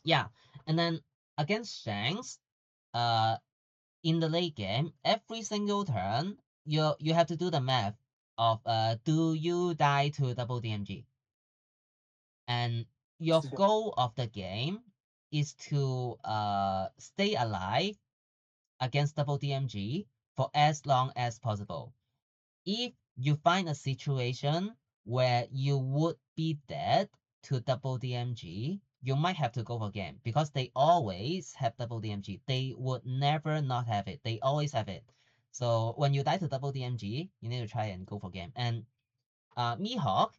yeah. And then against Shanks, in the late game, every single turn, you have to do the math of do you die to double DMG? And your goal of the game is to stay alive against double DMG for as long as possible. If you find a situation where you would be dead to double DMG, you might have to go for game because they always have double DMG. They would never not have it. They always have it. So when you die to double DMG, you need to try and go for game. And Mihawk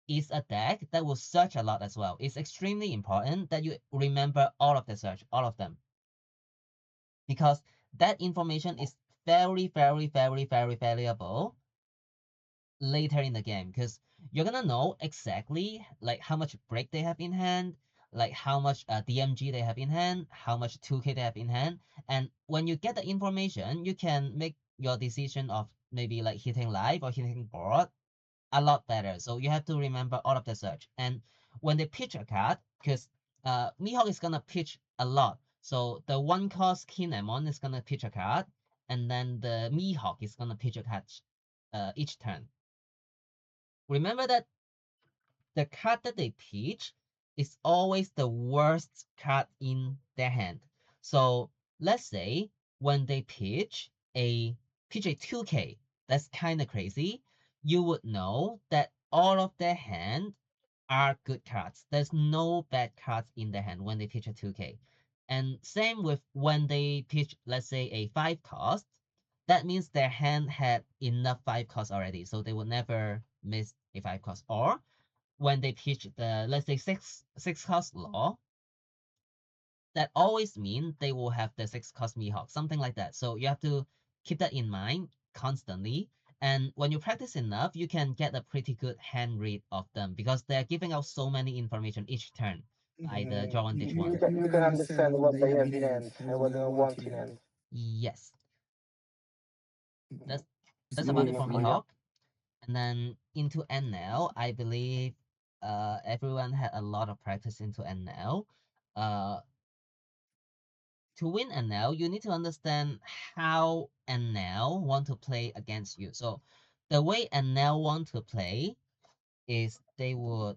is a deck that will search a lot as well. It's extremely important that you remember all of the search, all of them. Because that information is very, very, very, very valuable later in the game because you're gonna know exactly like how much break they have in hand, like how much DMG they have in hand, how much 2k they have in hand, and when you get the information, you can make your decision of maybe like hitting live or hitting board a lot better. So you have to remember all of the search. And when they pitch a card, because Mihawk is gonna pitch a lot, so the 1 cost Kinemon is gonna pitch a card, and then the Mihawk is gonna pitch a card each turn. Remember that the card that they pitch is always the worst card in their hand. So let's say when they pitch a 2K, that's kind of crazy. You would know that all of their hand are good cards. There's no bad cards in their hand when they pitch a 2K. And same with when they pitch, let's say, a 5 cost, that means their hand had enough 5 costs already, so they will never miss a 5 cost. Or when they pitch the, let's say, 6 cost law, that always means they will have the 6 cost Mihawk, something like that. So you have to keep that in mind constantly. And when you practice enough, you can get a pretty good hand read of them because they're giving out so many information each turn by the draw one, ditch one. You can understand what they have in hand and what they want in hand. Yes. That's It's that's a about good it game for for you. Mihawk. And then into NL, I believe everyone had a lot of practice into NL. To win NL, you need to understand how NL want to play against you. So the way NL want to play is they want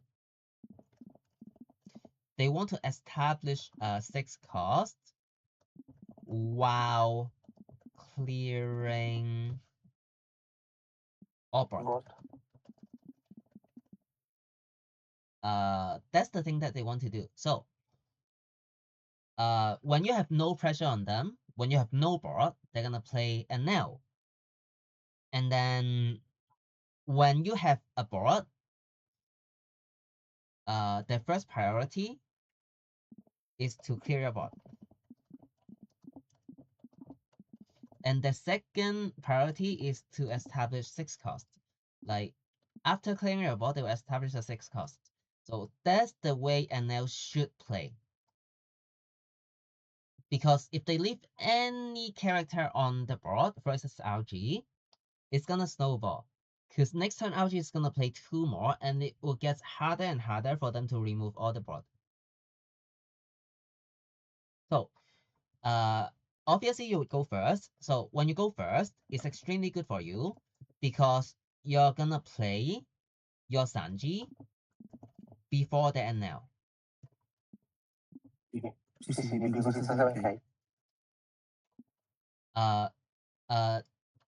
to establish a 6 cost while clearing all board. That's the thing that they want to do. So when you have no pressure on them, when you have no board, they're gonna play NL. And then when you have a board, their first priority is to clear your board. And the second priority is to establish 6 cost. Like after clearing your board, they will establish a 6 cost. So that's the way NL should play. Because if they leave any character on the board versus RG, it's gonna snowball. Because next turn RG is gonna play 2 more, and it will get harder and harder for them to remove all the board. So obviously you would go first. So when you go first, it's extremely good for you because you're gonna play your Sanji before the NL. Specifically because it's a 7K.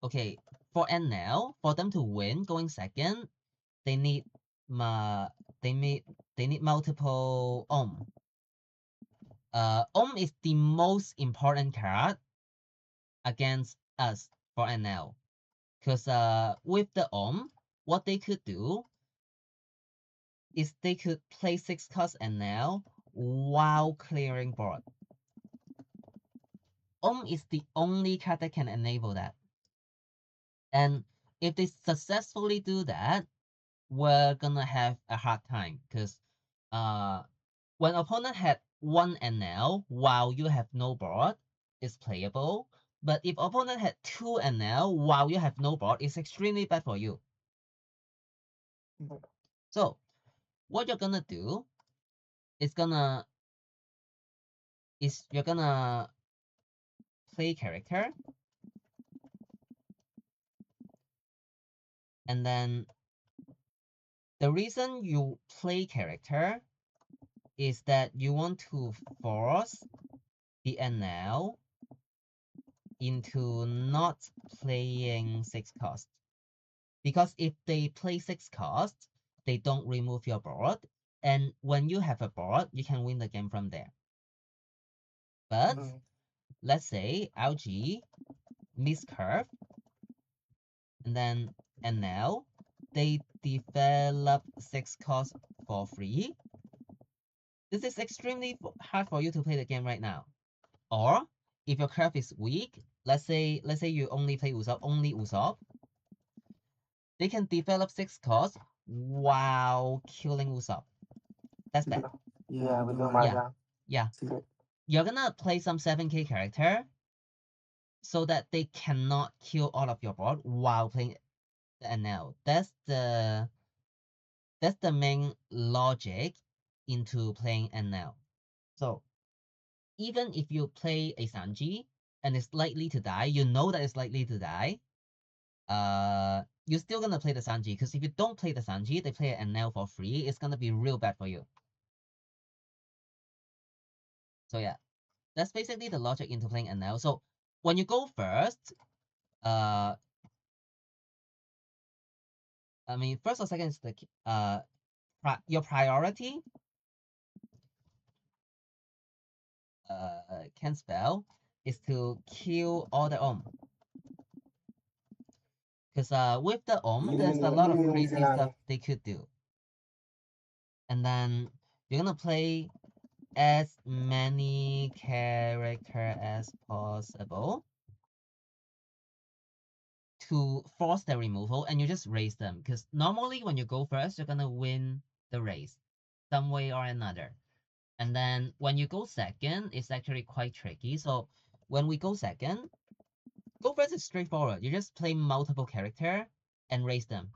Okay, for NL, for them to win going second, they need they need multiple Om. Om is the most important card against us for NL. Because with the Om, what they could do is they could play 6 cost NL while clearing board. Om is the only card that can enable that. And if they successfully do that, we're gonna have a hard time because when opponent had 1 NL while you have no board, it's playable. But if opponent had 2 NL while you have no board, it's extremely bad for you. So what you're gonna do is you're gonna play character, and then the reason you play character is that you want to force the NL into not playing 6 cost. Because if they play 6 cost, they don't remove your board. And when you have a board, you can win the game from there. But let's say LG miss curve, and now they develop 6 cost for free. This is extremely hard for you to play the game right now. Or if your curve is weak, let's say you only play Usopp, only Usopp, they can develop 6 cost while killing Usopp. That's bad. Yeah, with no Maja. Yeah. You're gonna play some 7K character so that they cannot kill all of your board while playing the NL. That's the main logic into playing NL. So even if you play a Sanji and it's likely to die, you know that it's likely to die, you're still gonna play the Sanji, because if you don't play the Sanji, they play an NL for free, it's gonna be real bad for you. So yeah, that's basically the logic into playing NL. So when you go first, I mean, first or second is the your priority. Can spell is to kill all the because with the there's a lot of crazy stuff they could do, and then you're gonna play as many character as possible to force the removal, and you just raise them because normally when you go first you're gonna win the race some way or another, and then when you go second it's actually quite tricky. So when we go second, go first is straightforward. You just play multiple character and raise them,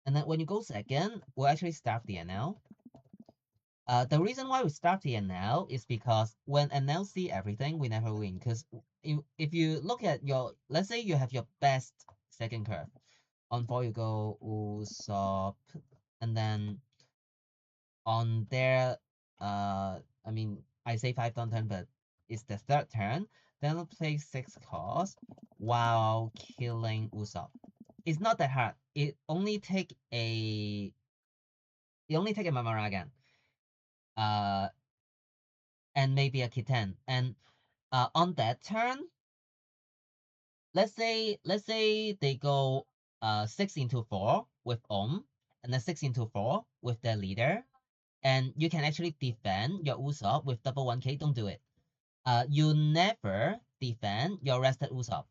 and then when you go second we'll actually start the NL. The reason why we start the NL is because when NL see everything, we never win. Because if you look at your, let's say you have your best second curve. On 4 you go Usopp, and then on there, I mean, I say 5 down turn, but it's the third turn. Then we'll play 6 cost while killing Usopp. It's not that hard. It only take a Mamaragan. And maybe a Kitten. And on that turn, let's say they go 6 into 4 with and then 6 into 4 with their leader, and you can actually defend your Usopp with double 1k. Don't do it. You never defend your rested Usopp,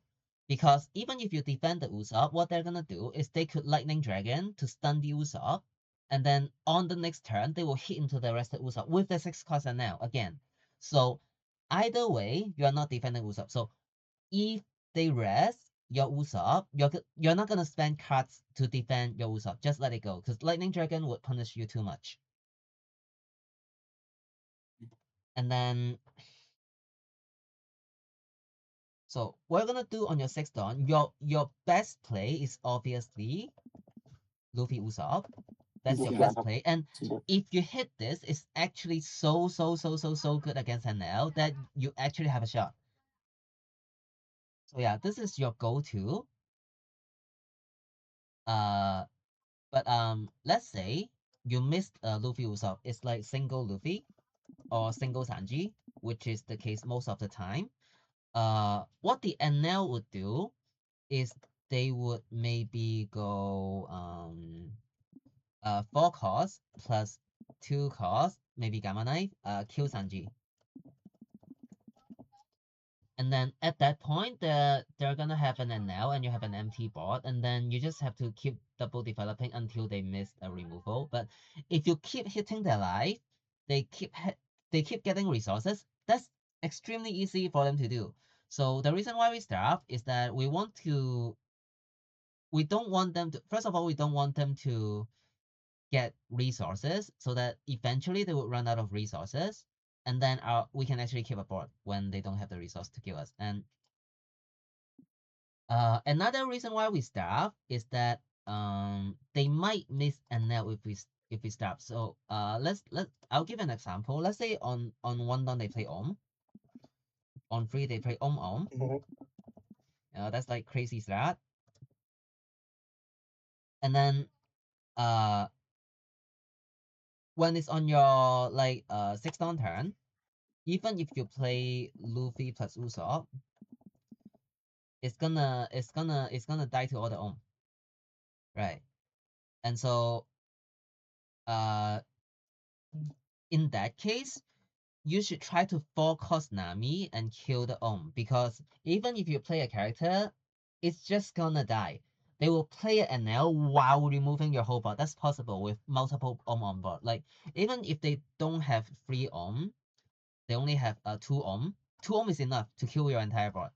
because even if you defend the Usopp, what they're gonna do is they could Lightning Dragon to stun the Usopp, and then on the next turn they will hit into the rested Usopp with the 6 cost and now again. So either way, you are not defending Usopp. So if they rest your Usopp, you're not gonna spend cards to defend your Usopp. Just let it go, because Lightning Dragon would punish you too much. And then, so what we're gonna do on your 6th dawn, your best play is obviously Luffy Usopp. That's your best play. And if you hit this, it's actually so good against NL that you actually have a shot. So yeah, this is your go-to. But let's say you missed Luffy Usopp. It's like single Luffy or single Sanji, which is the case most of the time. What the NL would do is they would maybe go 4 cost plus 2 cost, maybe Gamma Knife, kill Sanji. And then at that point, they're gonna have an NL and you have an empty board, and then you just have to keep double developing until they miss a removal. But if you keep hitting their life, they keep getting resources. That's extremely easy for them to do. So the reason why we start is that we don't want them to, first of all, we don't want them to get resources, so that eventually they would run out of resources, and then we can actually keep a board when they don't have the resource to kill us. And another reason why we stop is that they might miss a nail if we stop. So I'll give an example. Let's say on 1 down they play on 3 they play that's like crazy strat. And then when it's on your like 6 down turn, even if you play Luffy plus Usopp, it's gonna die to all the right? And so in that case, you should try to 4-cost Nami and kill the because even if you play a character, it's just gonna die. They will play an NL while removing your whole board. That's possible with multiple on board. Like, even if they don't have 3 they only have 2 2 is enough to kill your entire board.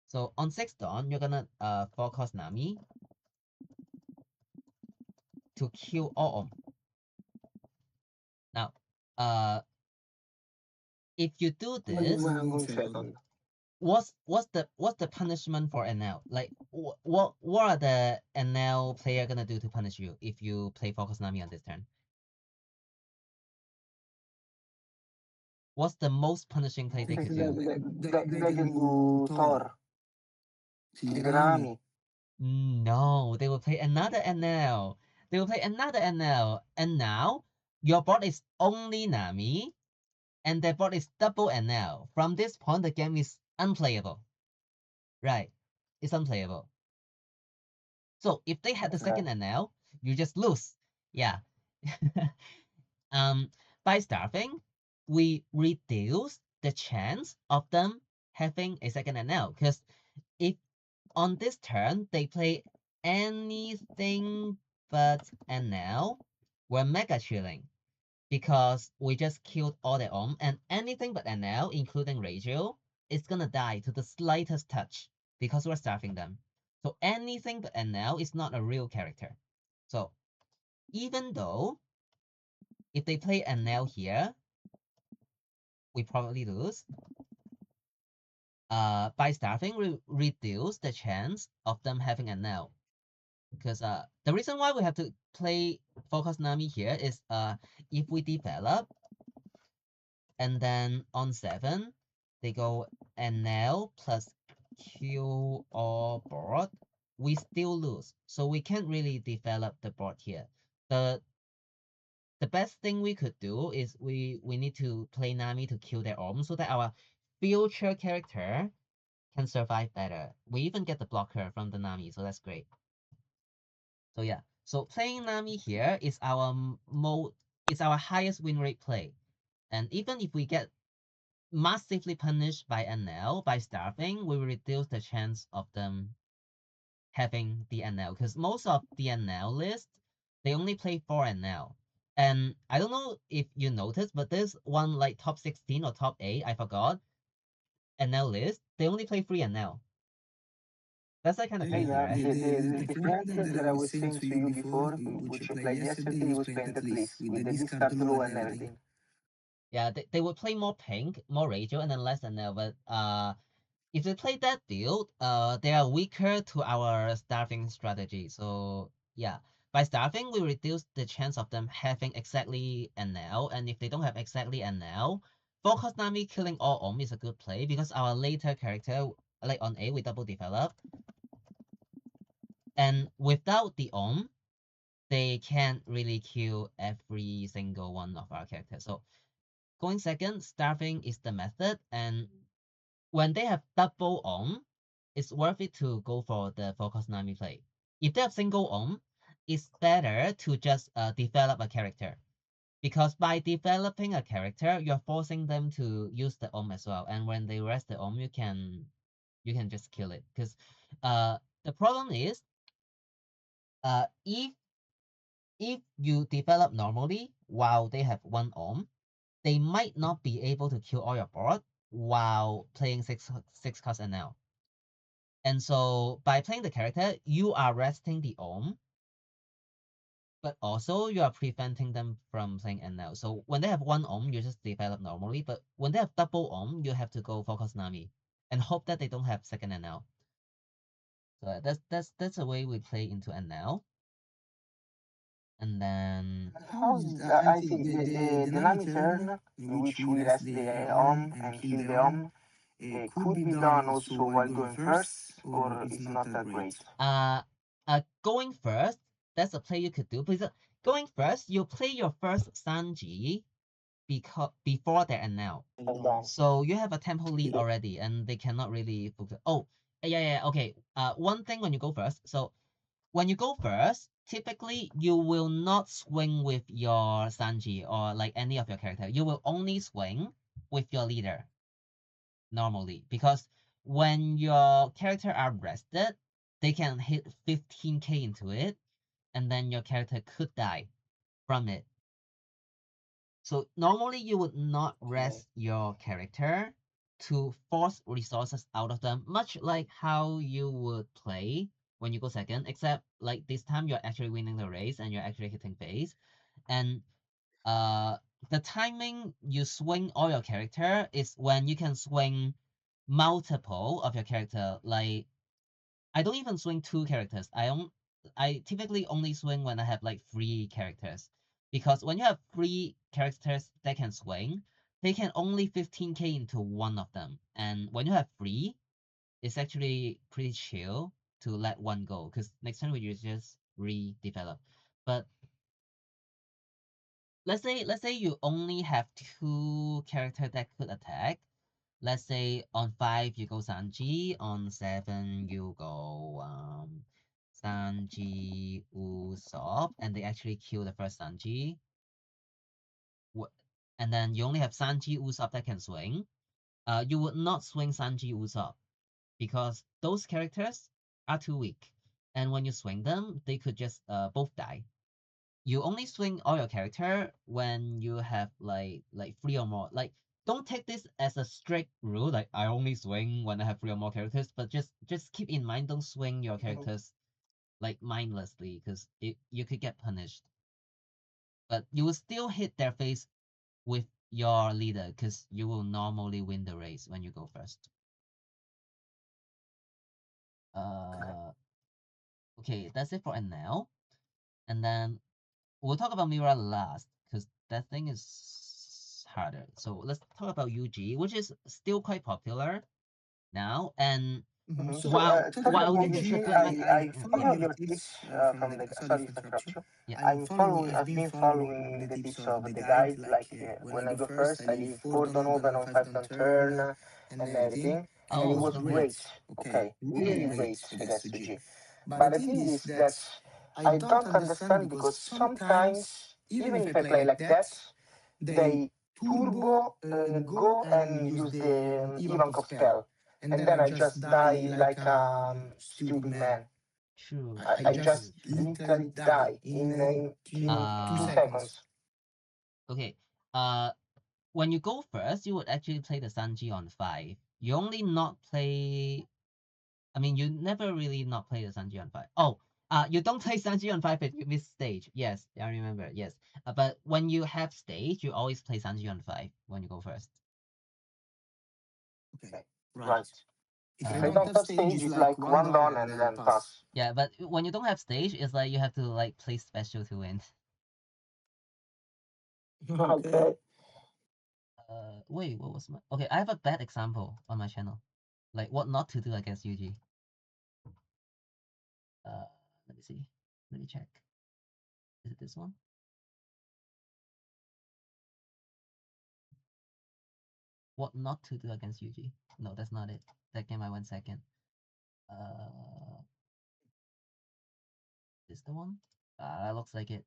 So on 6th dawn, you're gonna 4-cost Nami to kill all Now, if you do this, what's the punishment for NL? Like, what are the NL player gonna do to punish you if you play Focus Nami on this turn? What's the most punishing play they could do? They can do Thor. Nami. No, they will play another NL. They will play another NL. And now your board is only Nami and their board is double NL. From this point, the game is unplayable. Right. It's unplayable. So if they had the second NL, you just lose. Yeah. By starving, we reduce the chance of them having a second NL. Because if on this turn they play anything but NL, we're mega chilling. Because we just killed all their own, and anything but NL, including Rachel, is gonna die to the slightest touch because we're starving them. So anything but NL is not a real character. So even though if they play NL here, we probably lose. By starving, we reduce the chance of them having NL. Because the reason why we have to play Focus Nami here is if we develop and then on 7, they go NL plus Q or board, we still lose. So we can't really develop the board here. The best thing we could do is we need to play Nami to kill their Om so that our future character can survive better. We even get the blocker from the Nami, so that's great. So yeah, so playing Nami here is our it's our highest win rate play. And even if we get massively punished by NL, by starving, we will reduce the chance of them having the NL. Because most of the NL list, they only play 4 NL. And I don't know if you noticed, but there's one like top 16 or top 8, I forgot, NL list, they only play 3 NL. That's like kind of crazy, Yeah, right? the friend list that I was saying to you before, which you played yesterday, he was playing that list with the discard rule and everything. Yeah, they would play more pink, more Rachel, and then less NL, but if they play that build, they are weaker to our starving strategy. So yeah, by starving, we reduce the chance of them having exactly NL, and if they don't have exactly NL, Focus Nami killing all Om is a good play because our later character, like on A, we double develop, and without the Om, they can't really kill every single one of our characters. So going second, starving is the method, and when they have double Om, it's worth it to go for the Focus Nami play. If they have single Om, it's better to just develop a character. Because by developing a character, you're forcing them to use the Om as well. And when they rest the Om, you can just kill it. Because the problem is, if you develop normally while they have one Om, they might not be able to kill all your board while playing six cost NL. And so by playing the character, you are resting the Om, but also you are preventing them from playing NL. So when they have one Om, you just develop normally, but when they have double Om, you have to go focus Nami and hope that they don't have second NL. So that's the way we play into NL. And then How's I think the Nami turn, in which we rest the Om and kill the Om, could be done also while going first, or it's not that great. Going first, that's a play you could do. Because going first, you play your first Sanji before their NL. So you have a tempo lead already, and they cannot really focus. Oh, yeah. Okay. One thing when you go first. So when you go first, typically you will not swing with your Sanji or like any of your character. You will only swing with your leader normally, because when your character are rested, they can hit 15k into it, and then your character could die from it. So normally you would not rest your character to force resources out of them, much like how you would play when you go second, except like this time you're actually winning the race and you're actually hitting phase. And the timing you swing all your character is when you can swing multiple of your character. Like I don't even swing 2 characters. I typically only swing when I have like 3 characters. Because when you have 3 characters that can swing, they can only 15k into one of them. And when you have 3, it's actually pretty chill to let one go, because next turn we just redevelop. But let's say you only have 2 characters that could attack. Let's say on 5 you go Sanji, on 7 you go Sanji Usopp, and they actually kill the first Sanji. And then you only have Sanji Usopp that can swing. You would not swing Sanji Usopp because those characters are too weak, and when you swing them, they could just both die. You only swing all your character when you have like 3 or more. Like, don't take this as a strict rule. Like, I only swing when I have 3 or more characters, but just keep in mind, don't swing your characters like mindlessly, because you could get punished. But you will still hit their face with your leader, because you will normally win the race when you go first. Okay, that's it for now. And then we'll talk about Mira last, because that thing is harder. So let's talk about UG, which is still quite popular now. And So, while talking about UG, UG, I follow your tips from the. Sorry if I interrupt you. Yeah. I've been following the tips of the guide. Like when I go first, I leave 4 don't open on 5 don't turn and everything, and it was great. Okay, really great against UG. But the thing is that I don't understand because sometimes, even if I play like that, they turbo go and use the Ivankov spell, and then I just die like a stupid man. True. I just literally die in 2 seconds. Okay. When you go first, you would actually play the Sanji on 5. You only not play. I mean, you never really not play the Sanji on 5. Oh, you don't play Sanji on 5 if you miss stage. Yes, I remember. Yes. But when you have stage, you always play Sanji on 5 when you go first. Okay, right. If I don't have stage, it's like 1 dawn and then pass. Yeah, but when you don't have stage, it's like you have to like play special to win. Okay. Wait, what was my? Okay, I have a bad example on my channel, like what not to do against UG. Let me see. Let me check. Is it this one? What not to do against UG? No, that's not it. That game I went second. Is the one? That looks like it.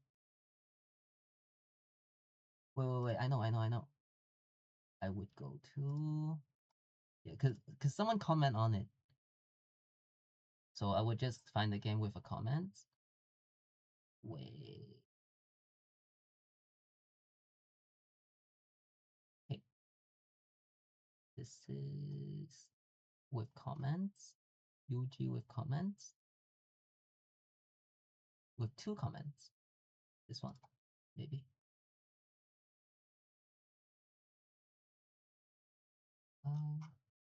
Wait. I know. I would go to, yeah, cause someone comment on it. So I would just find the game with a comment. Wait. Okay. This is with comments. UG with comments. With 2 comments. This one, maybe.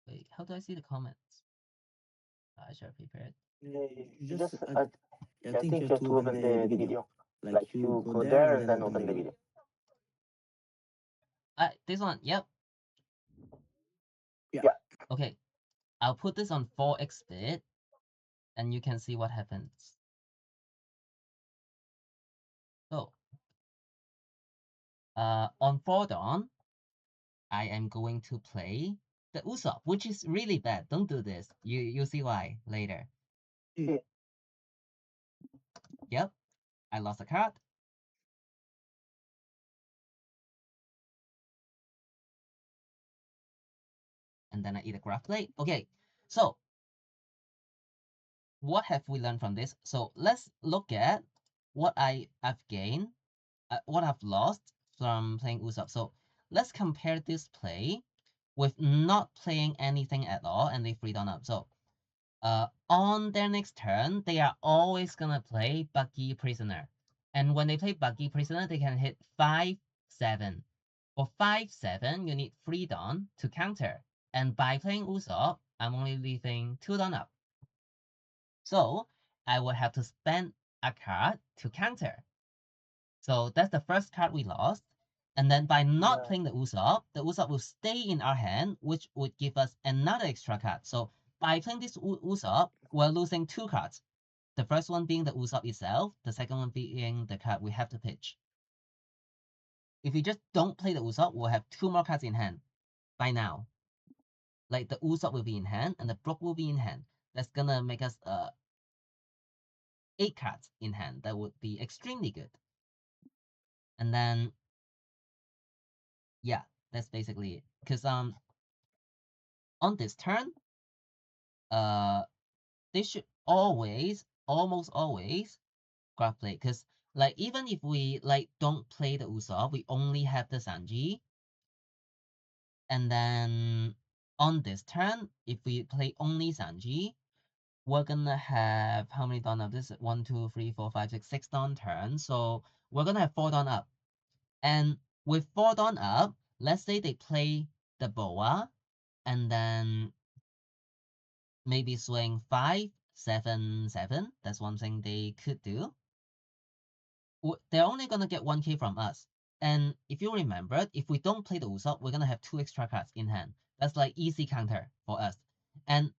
Wait, how do I see the comments? I should have prepared. You just, I think you have to open the video. Like you go there and then open the video. This one, yep. Yeah. Okay, I'll put this on 4x bit, and you can see what happens. So, on 4 dawn, I am going to play the Usopp, which is really bad. Don't do this. You'll see why later. Yeah. Yep, I lost a card. And then I eat a graph plate. Okay, so what have we learned from this? So let's look at what I've gained, what I've lost from playing Usopp. So let's compare this play with not playing anything at all, and they free down up. So on their next turn, they are always gonna play Buggy Prisoner. And when they play Buggy Prisoner, they can hit 5-7. For 5-7, you need 3 dawn to counter. And by playing Usopp, I'm only leaving 2 dawn up. So I will have to spend a card to counter. So that's the first card we lost. And then by not playing the Usopp will stay in our hand, which would give us another extra card. So by playing this Usopp, we're losing 2 cards. The first one being the Usopp itself, the second one being the card we have to pitch. If we just don't play the Usopp, we'll have 2 more cards in hand by now. Like the Usopp will be in hand and the Brook will be in hand. That's gonna make us 8 cards in hand. That would be extremely good. And then, yeah, that's basically it. Because on this turn, they should almost always grab play. Because like even if we like don't play the Usopp, we only have the Sanji. And then on this turn, if we play only Sanji, we're gonna have how many dawn up? This is 1, 2, 3, 4, 5, 6, 6 dawn turns. So we're gonna have 4 dawn up. And with 4 dawn up, let's say they play the Boa and then maybe swing 5, 7, 7. That's one thing they could do. They're only gonna get 1k from us. And if you remember, if we don't play the Usopp, we're gonna have 2 extra cards in hand. That's like easy counter for us. And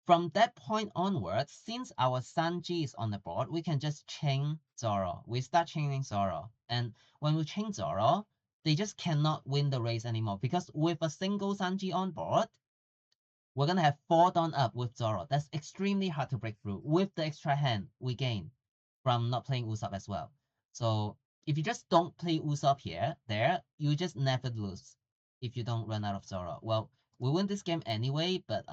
from that point onwards, since our Sanji is on the board, we can just chain Zoro. We start chaining Zoro. And when we chain Zoro, they just cannot win the race anymore. Because with a single Sanji on board, we're gonna have 4 dawn up with Zoro. That's extremely hard to break through with the extra hand we gain from not playing Usopp as well. So if you just don't play Usopp there, you just never lose if you don't run out of Zoro. Well, we win this game anyway, but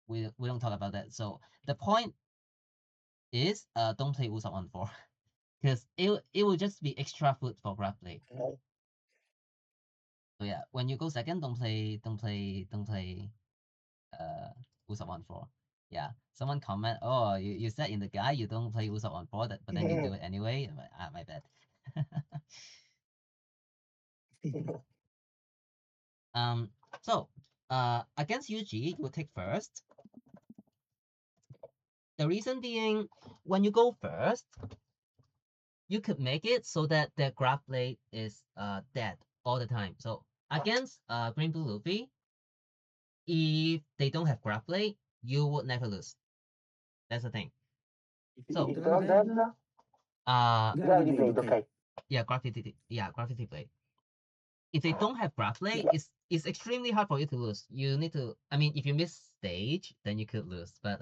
we don't talk about that. So the point is don't play Usopp on 4. Because it will just be extra food for grab play. So yeah, when you go second, don't play Usopp on 4. Yeah, someone comment, oh, you said in the guide you don't play Usopp on 4, but then you do it anyway. My bad. So against UG, you will take first. The reason being, when you go first, you could make it so that their grab blade is dead all the time. So against Green Blue Luffy, if they don't have grab blade, you would never lose. That's the thing. So Gravity blade, okay. Yeah, gravity blade. If they don't have grab blade, it's extremely hard for you to lose. You need to, I mean, if you miss stage, then you could lose. But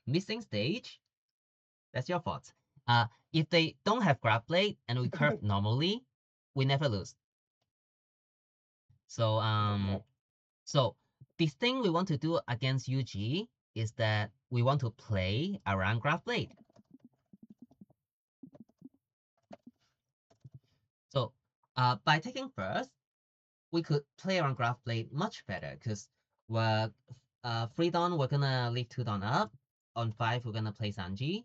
missing stage, that's your fault. If they don't have grab blade and we curve normally, we never lose. So so the thing we want to do against UG is that we want to play around grab blade. So by taking first, we could play around graph blade much better because we're 3 dawn, we're gonna leave 2 dawn up. On 5, we're gonna play Sanji.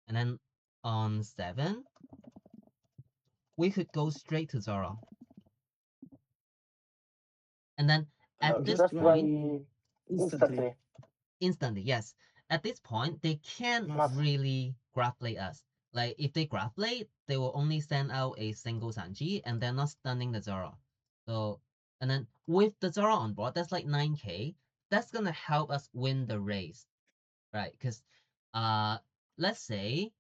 And then on 7, we could go straight to Zoro. And then at this point, instantly, yes. At this point, they can't really graph blade us. Like if they graph blade, they will only send out a single Sanji and they're not stunning the Zoro. So and then with the Zoro on board, that's like 9k. That's gonna help us win the race, right? Because let's say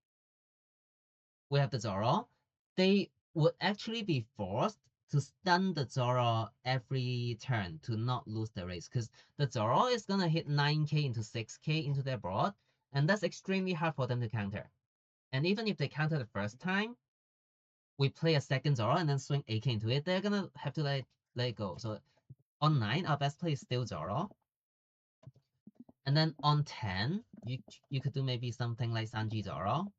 we have the Zoro, they would actually be forced to stun the Zoro every turn to not lose the race. Because the Zoro is gonna hit 9k into 6k into their board, and that's extremely hard for them to counter. And even if they counter the first time, we play a second Zoro and then swing 8k into it, they're gonna have to let it go. So on 9, our best play is still Zoro. And then on 10, you could do maybe something like Sanji Zoro.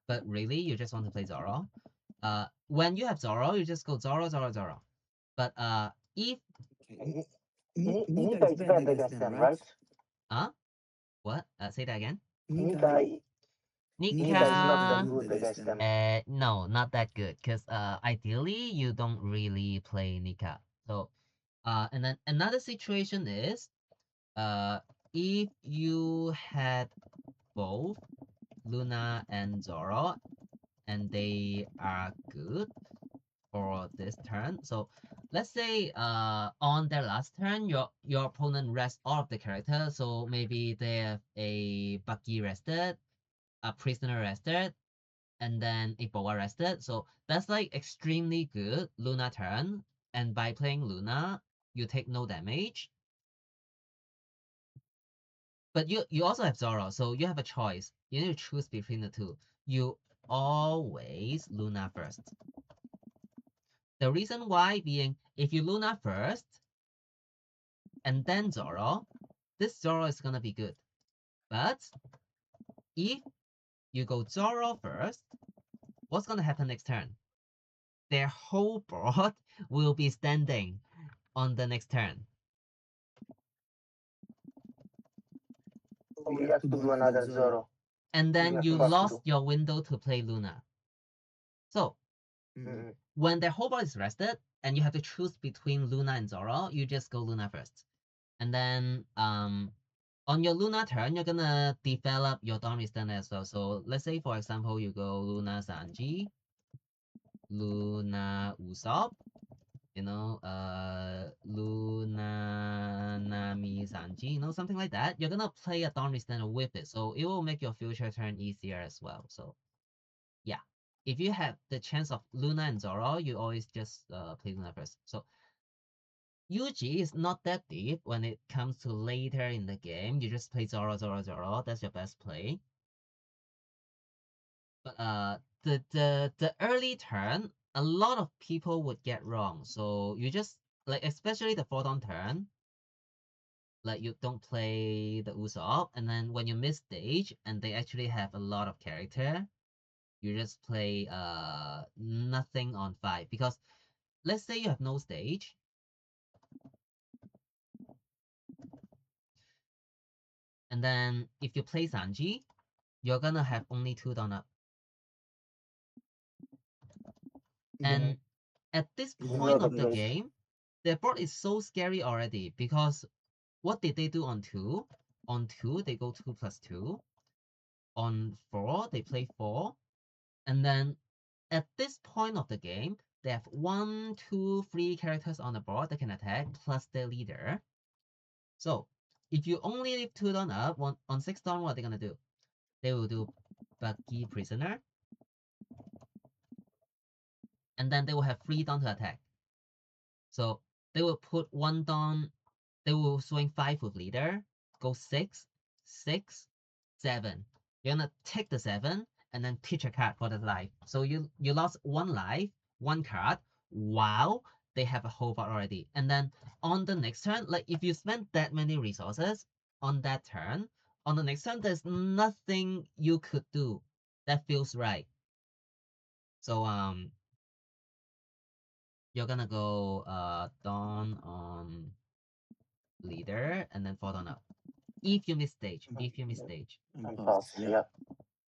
But really, you just want to play Zoro. When you have Zoro, you just go Zoro, Zoro, Zoro. But if Nika is bad against them, right? What? Say that again. Nika is not that good against them. No, not that good. Cause ideally you don't really play Nika. So and then another situation is if you had both Luna and Zoro and they are good for this turn. So let's say on their last turn, your opponent rests all of the characters. So maybe they have a Bucky rested, a prisoner rested, and then a Boa rested. So that's like extremely good Luna turn. And by playing Luna, you take no damage. But you also have Zoro, so you have a choice. You need to choose between the two. You always Luna first. The reason why being, if you Luna first and then Zoro, this Zoro is gonna be good. But if you go Zoro first, what's gonna happen next turn? Their whole board will be standing on the next turn. So we have to do another Zoro. And then you lost your window to play Luna. So when their whole board is rested and you have to choose between Luna and Zoro, you just go Luna first. And then on your Luna turn, you're gonna develop your Dawn stand as well. So let's say, for example, you go Luna Sanji, Luna Usopp, Luna Nami Sanji, something like that. You're gonna play a Dawn stand with it, so it will make your future turn easier as well. So yeah, if you have the chance of Luna and Zoro, you always just play Luna first. So Yuji is not that deep when it comes to later in the game. You just play Zoro, Zoro, Zoro. That's your best play. But the early turn, a lot of people would get wrong. So you just like, especially the Photon turn, like you don't play the Usopp, and then when you miss stage and they actually have a lot of character, you just play nothing on 5. Because let's say you have no stage, and then if you play Sanji, you're gonna have only 2 down up. And at this point of the game, their board is so scary already, because what did they do on 2? On 2, they go 2 plus 2. On 4, they play 4. And then at this point of the game, they have 1, 2, 3 characters on the board that can attack, plus their leader. So if you only leave 2 down up, on 6 down, what are they gonna do? They will do Bucky Prisoner, and then they will have 3 down to attack. So they will put 1 down, they will swing 5 with leader, go 6, 6, 7. You're gonna take the 7 and then pitch a card for the life. So you lost 1 life, 1 card, while they have a whole board already. And then on the next turn, like if you spend that many resources on that turn, on the next turn, there's nothing you could do that feels right. So you're gonna go Dawn on leader and then fall down up. If you miss stage. And pass, yeah.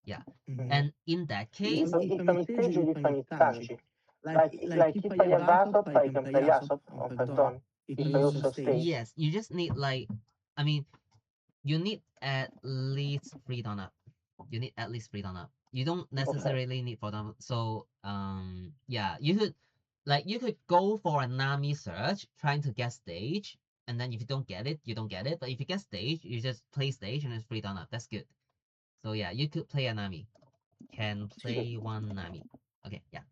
Yeah. And in that case, I fa mistaggi li fai Tanji. Like if I have Asop, I can play Asop on 5 Dawn. If I also stage. yes, you just need like, I mean, you need at least 3 down up. You don't necessarily need 4 down. So yeah, you could go for a Nami search trying to get stage, and then if you don't get it, you don't get it. But if you get stage, you just play stage and it's 3 down up. That's good. So yeah, you could play a Nami. Can play one Nami. Okay, yeah.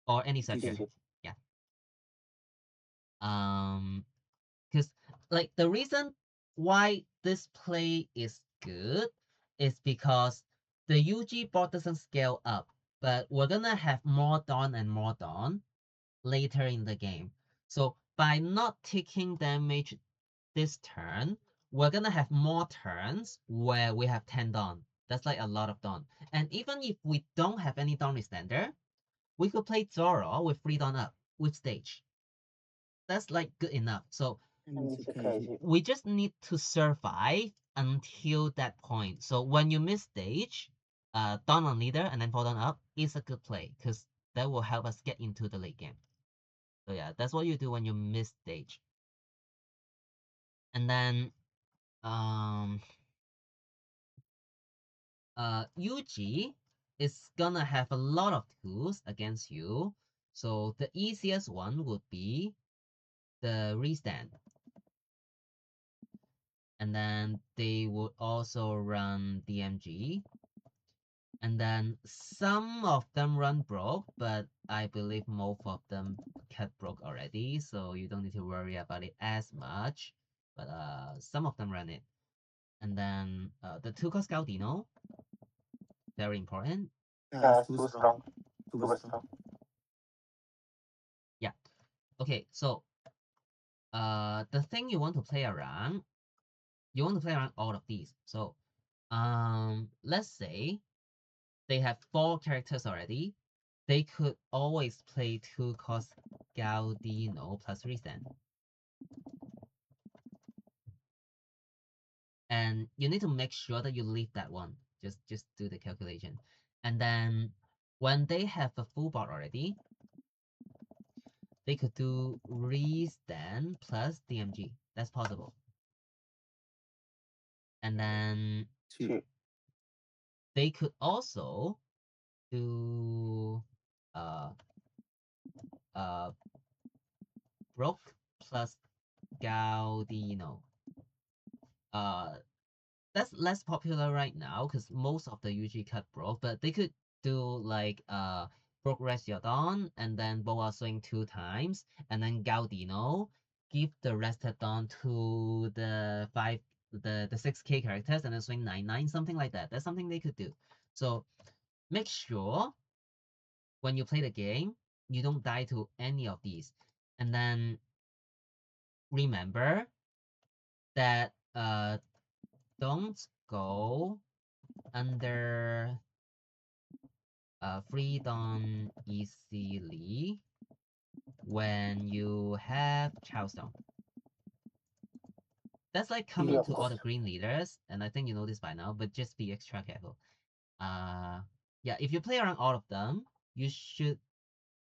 Or any searcher. Yeah. Because like the reason why this play is good is because the UG board doesn't scale up, but we're gonna have more Dawn and more Dawn later in the game. So by not taking damage this turn, we're gonna have more turns where we have 10 Dawn. That's like a lot of Dawn. And even if we don't have any Dawn Extender, we could play Zoro with 3 Dawn up with stage. That's like good enough. So we just need to survive until that point. So when you miss stage, Dawn on leader and then fall down up is a good play, because that will help us get into the late game. So yeah, that's what you do when you miss stage. And then UG is gonna have a lot of tools against you. So the easiest one would be the restand. And then they would also run DMG. And then some of them run broke, but I believe most of them cut broke already, so you don't need to worry about it as much. But some of them run it. And then the 2-cost Gaudino, very important. Yeah, it's too strong. Super strong. Yeah. Okay, so the thing you want to play around, all of these. So let's say they have 4 characters already. They could always play 2-cost Gaudino plus restand. And you need to make sure that you leave that one. Just do the calculation. And then when they have a full board already, they could do restand plus DMG. That's possible. And then Cheap. they could also do uh uh broke plus Gaudino. Uh that's less popular right now because most of the UG cut broke, but they could do like broke Resiodon and then Boa Swing 2 times, and then Gaudino give the rested Dawn to the 6K characters and then swing 9/9, something like that. That's something they could do. So make sure when you play the game, you don't die to any of these. And then remember that don't go under freedom easily when you have Charleston. That's like coming Yeah, of to all course. the green leaders, and I think you know this by now, but just be extra careful. Yeah, if you play around all of them, you should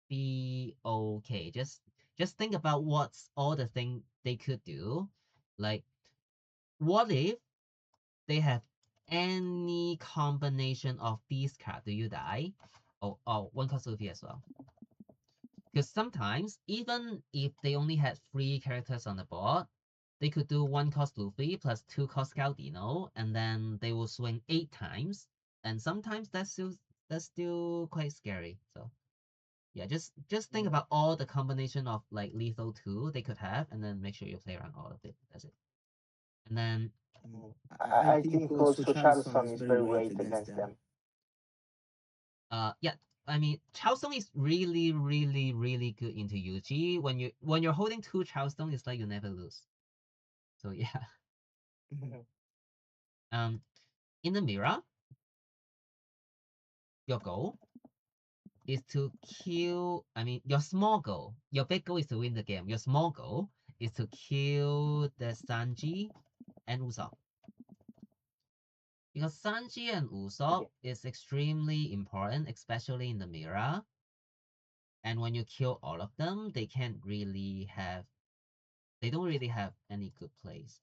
be okay. Just think about what's all the thing they could do. Like, what if they have any combination of these cards? Do you die? Oh, 1-cost Luffy as well. Because sometimes, even if they only had 3 characters on the board, they could do 1-cost Luffy plus 2-cost Gaudino, and then they will swing 8 times. And sometimes that's still quite scary. So yeah, just think about all the combination of like lethal 2 they could have, and then make sure you play around all of it. That's it. And then I think also Charleston is very weight against them. yeah, I mean, Charleston is really, really, really good into UG. When you're holding 2 Charleston, it's like you never lose. So yeah. Um, in the mirror, your goal is to kill. I mean, your small goal. Your big goal is to win the game. Your small goal is to kill the Sanji and Usopp. Because Sanji and Usopp is extremely important, especially in the mirror. And when you kill all of them, they don't really have any good plays.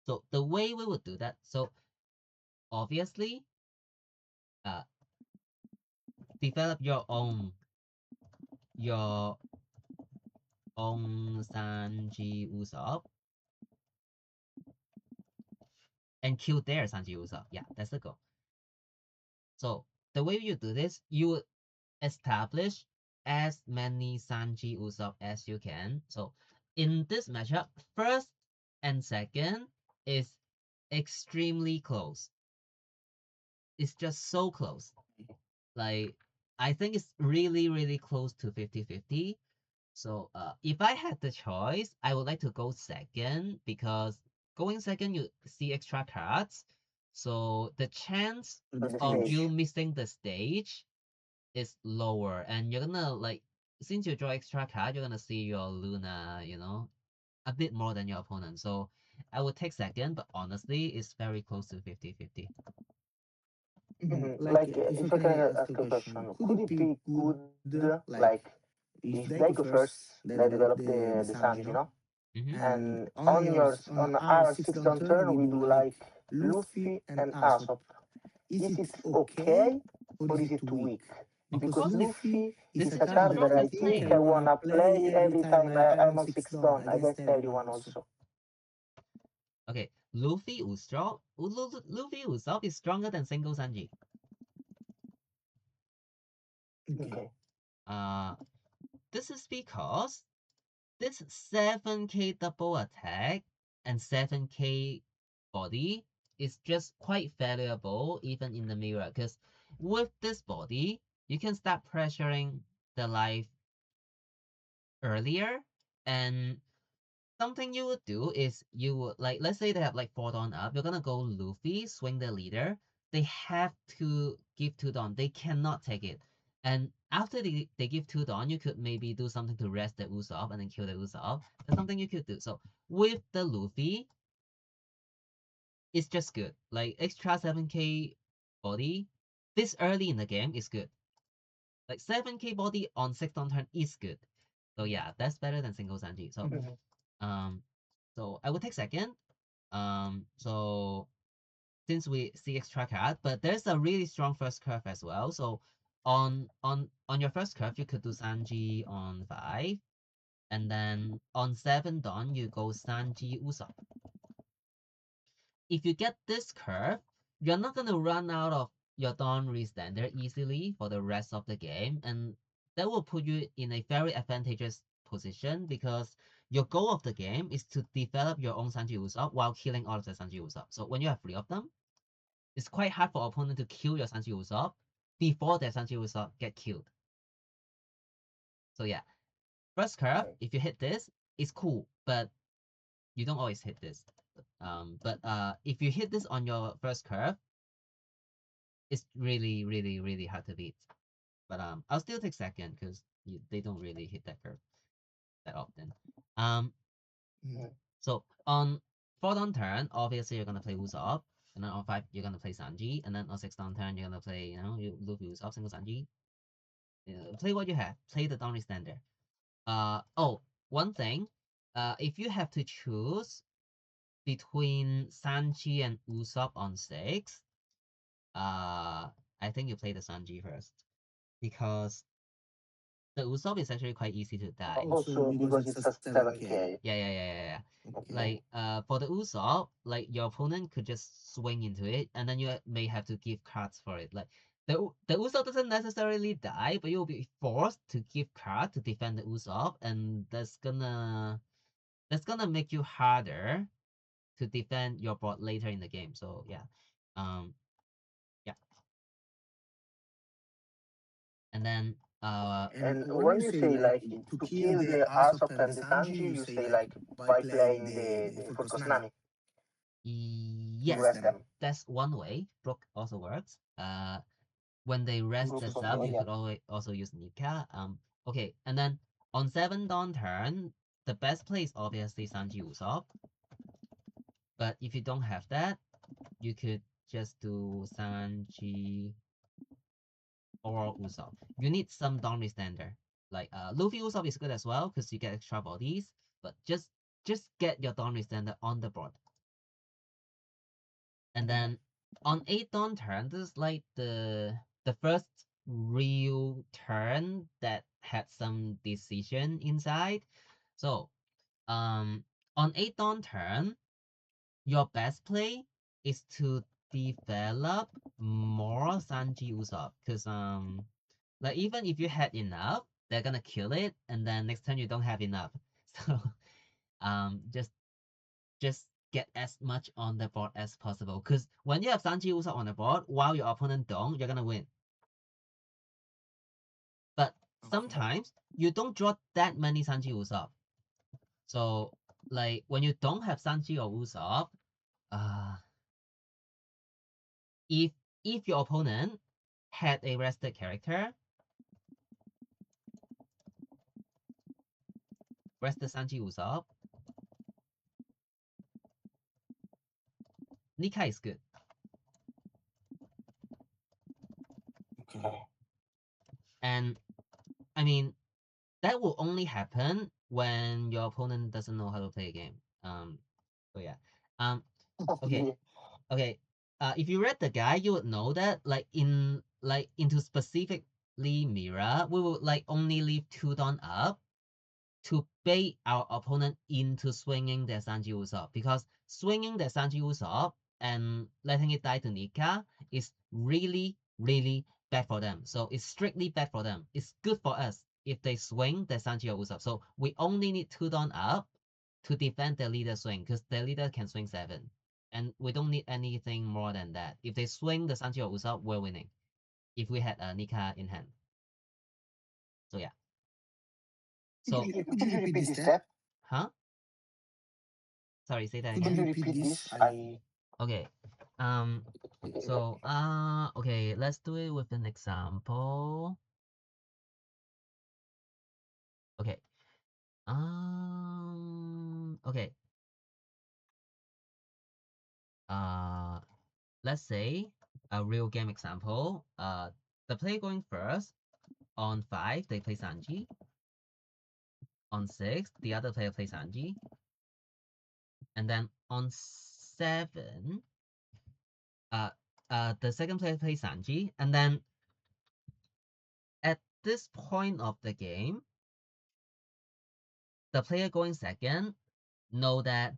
So the way we would do that, so obviously, uh, develop your own Sanji Usopp and kill their Sanji Usopp. Yeah, that's the goal. So the way you do this, you would establish as many Sanji Usopp as you can. So in this matchup, first and second is extremely close. It's just so close. Like, I think it's really, really close to 50-50. So if I had the choice, I would like to go second because going second, you see extra cards. So the chance of you missing the stage is lower. And you're gonna, like, since you draw extra card, you're gonna see your Luna, a bit more than your opponent. So I would take second, but honestly, it's very close to 50-50. Like, if I can ask a question, could it be good, like, if they go first, they develop the Sanji, and on our sixth down turn, we do like Luffy and Aesop. Is it okay or is it too weak? because Luffy this is is a your card that I strongest think player. I wanna play every time I'm on 6 dawn against everyone also. Okay, Luffy Usopp is stronger than single Sanji. Okay. This is because this 7k double attack and 7k body is just quite valuable even in the mirror, because with this body you can start pressuring the life earlier, and something you would do is you would, like, let's say they have like 4 dawn up, you're gonna go Luffy, swing the leader, they have to give 2 dawn, they cannot take it. And after they give 2 dawn, you could maybe do something to rest the Usopp and then kill the Usopp. That's something you could do. So with the Luffy, it's just good. Like extra 7k body this early in the game is good. Like 7k body on 6 dawn turn is good. So yeah, that's better than single Sanji. So so I will take second. So since we see extra card, but there's a really strong first curve as well. So on your first curve, you could do Sanji on 5, and then on 7 dawn, you go Sanji Usopp. If you get this curve, you're not gonna run out of your dawn restander easily for the rest of the game, and that will put you in a very advantageous position because your goal of the game is to develop your own Sanji Usopp while killing all of the Sanji Usopp. So when you have 3 of them, it's quite hard for opponent to kill your Sanji Usopp before their Sanji Usopp get killed. So yeah, first curve, if you hit this, it's cool, but you don't always hit this. But if you hit this on your first curve, it's really, really, really hard to beat. But I'll still take second because they don't really hit that curve that often. So on 4 down turn, obviously you're gonna play Usopp, and then on 5 you're gonna play Sanji, and then on 6 down turn you're gonna play, you Luffy Usopp, single Sanji. Play what you have. Play the Donny Standard. Oh, one thing. If you have to choose between Sanji and Usopp on 6, I think you play the Sanji first, because the Usopp is actually quite easy to die. Also because it's a 7k. Yeah. Okay. Like, for the Usopp, like your opponent could just swing into it, and then you may have to give cards for it. Like the Usopp doesn't necessarily die, but you'll be forced to give card to defend the Usopp, and that's gonna make you harder to defend your board later in the game. So yeah, yeah. And then And when you say like to kill the Aesop and the Sanji, you say like by playing the full Konami to yes, rest them. that's one way. Brook also works. When they rest the sub, you could always also use Nika. Okay, and then on 7 dawn turn, the best play is obviously Sanji Usopp. But if you don't have that, you could just do Sanji or Usopp. You need some dawn restander. Like Luffy Usopp is good as well because you get extra bodies, but just get your dawn restander on the board. And then on 8 dawn turn, this is like the first real turn that had some decision inside. So on 8 dawn turn, your best play is to develop more Sanji Usopp, because like even if you had enough, they're gonna kill it, and then next turn you don't have enough. So just get as much on the board as possible. Because when you have Sanji Usopp on the board, while your opponent don't, you're gonna win. But sometimes you don't draw that many Sanji Usopp. So like when you don't have Sanji or Usopp, if your opponent had a rested character, rested Sanji Usopp, Nika is good. Okay. And I mean, that will only happen when your opponent doesn't know how to play a game. So yeah. Okay. Okay. If you read the guide, you would know that like into specific leave mirror, we will like only leave 2 Dawn up to bait our opponent into swinging their Sanji Usopp, because swinging their Sanji Usopp and letting it die to Nika is really, really bad for them. So it's strictly bad for them. It's good for us if they swing their Sanji or Usopp. So we only need 2 Dawn up to defend their leader swing, because their leader can swing 7. And we don't need anything more than that. If they swing the Sanji or Usopp, we're winning. If we had a Nika in hand. So yeah. So Could you repeat this step? Huh? Sorry, say that Could again. you repeat this? Okay. So okay, let's do it with an example. Okay. Okay. Let's say a real game example. The player going first on 5, they play Sanji. On 6, the other player plays Sanji. And then on 7, the second player plays Sanji. And then at this point of the game, the player going second know that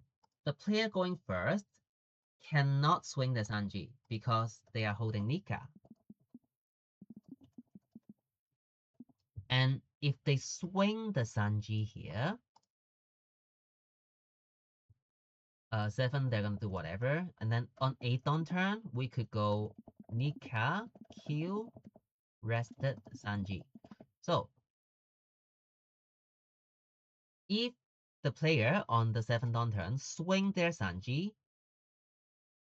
the player going first cannot swing the Sanji because they are holding Nika. And if they swing the Sanji here, 7, they're gonna do whatever. And then on 8 on turn, we could go Nika, kill, rested Sanji. So if the player on the 7th on turn swing their Sanji,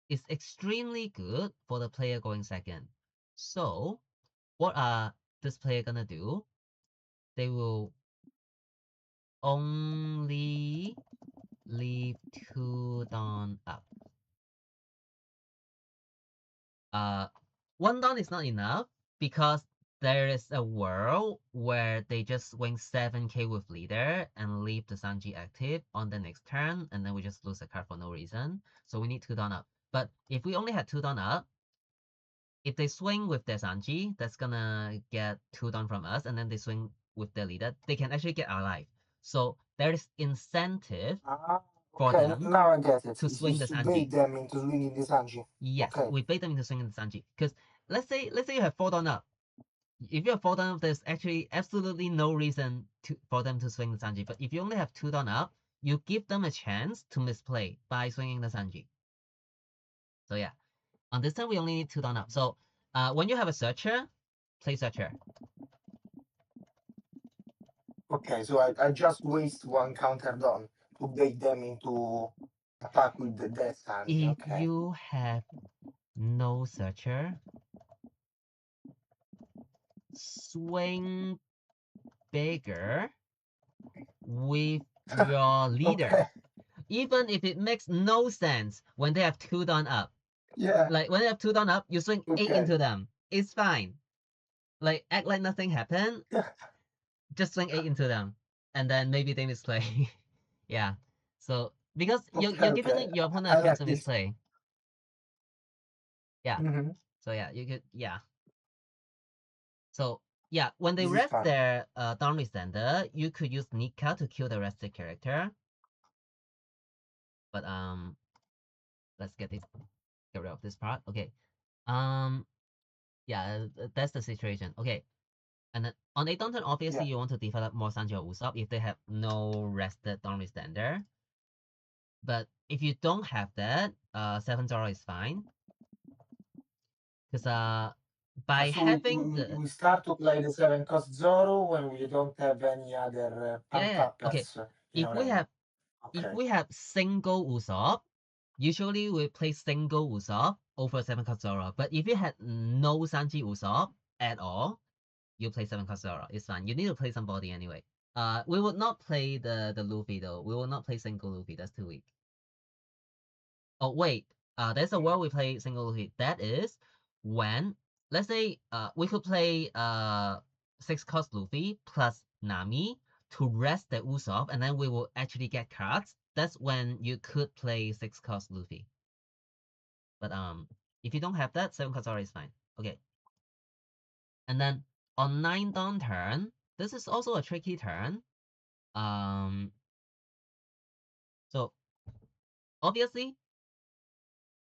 it's extremely good for the player going second. So what are this player gonna do? They will only leave 2 Dawn up. 1 Dawn is not enough because there is a world where they just swing 7k with leader and leave the Sanji active on the next turn, and then we just lose a card for no reason. So we need 2 Dawn up. But if we only had 2 Dawn up, if they swing with their Sanji, that's gonna get 2 Dawn from us, and then they swing with their leader, they can actually get our life. So there is incentive for them now I get it. to swing the To Sanji. bait them into swinging the Sanji. Yes, Okay. we bait them into swinging the Sanji. Because let's say you have 4 Dawn up. If you have 4 Dawn up, there's actually absolutely no reason for them to swing the Sanji. But if you only have 2 Dawn up, you give them a chance to misplay by swinging the Sanji. So yeah, on this turn we only need 2 Dawn up. So when you have a searcher, play searcher. Okay, so I just waste 1 counter Dawn to bait them into attack with the death Sanji. If you have no searcher, swing bigger with your leader. Okay. Even if it makes no sense when they have 2 Dawn up. Yeah. Like when they have 2 Dawn up, you swing 8 Okay. into them. It's fine. Like act like nothing happened. Yeah. Just swing 8 into them. And then maybe they misplay. Yeah. So because you're giving your opponent a chance to misplay. Yeah. So yeah, you could So yeah, when they rest their Dawn Resender, you could use Nika to kill the rested character. But let's get rid of this part. Okay. Yeah, that's the situation. Okay. And then on 8 turn, obviously you want to develop more Sanji or Usopp if they have no rested Dawn Resender. But if you don't have that, 7 Zoro is fine. Because by having we start to play the 7 cost Zoro when we don't have any other okay. If we have single Usopp, usually we play single Usopp over 7 cost Zoro. But if you had no Sanji Usopp at all, you play 7 cost Zoro. It's fine. You need to play somebody anyway. We would not play the Luffy though. We will not play single Luffy. That's too weak. Oh wait, there's a world we play single Luffy. That is when, let's say, we could play 6 cost Luffy plus Nami to rest the Usopp, and then we will actually get cards. That's when you could play 6 cost Luffy. But if you don't have that, 7 cost Zoro is fine. Okay. And then On 9 Dawn turn, this is also a tricky turn. So obviously,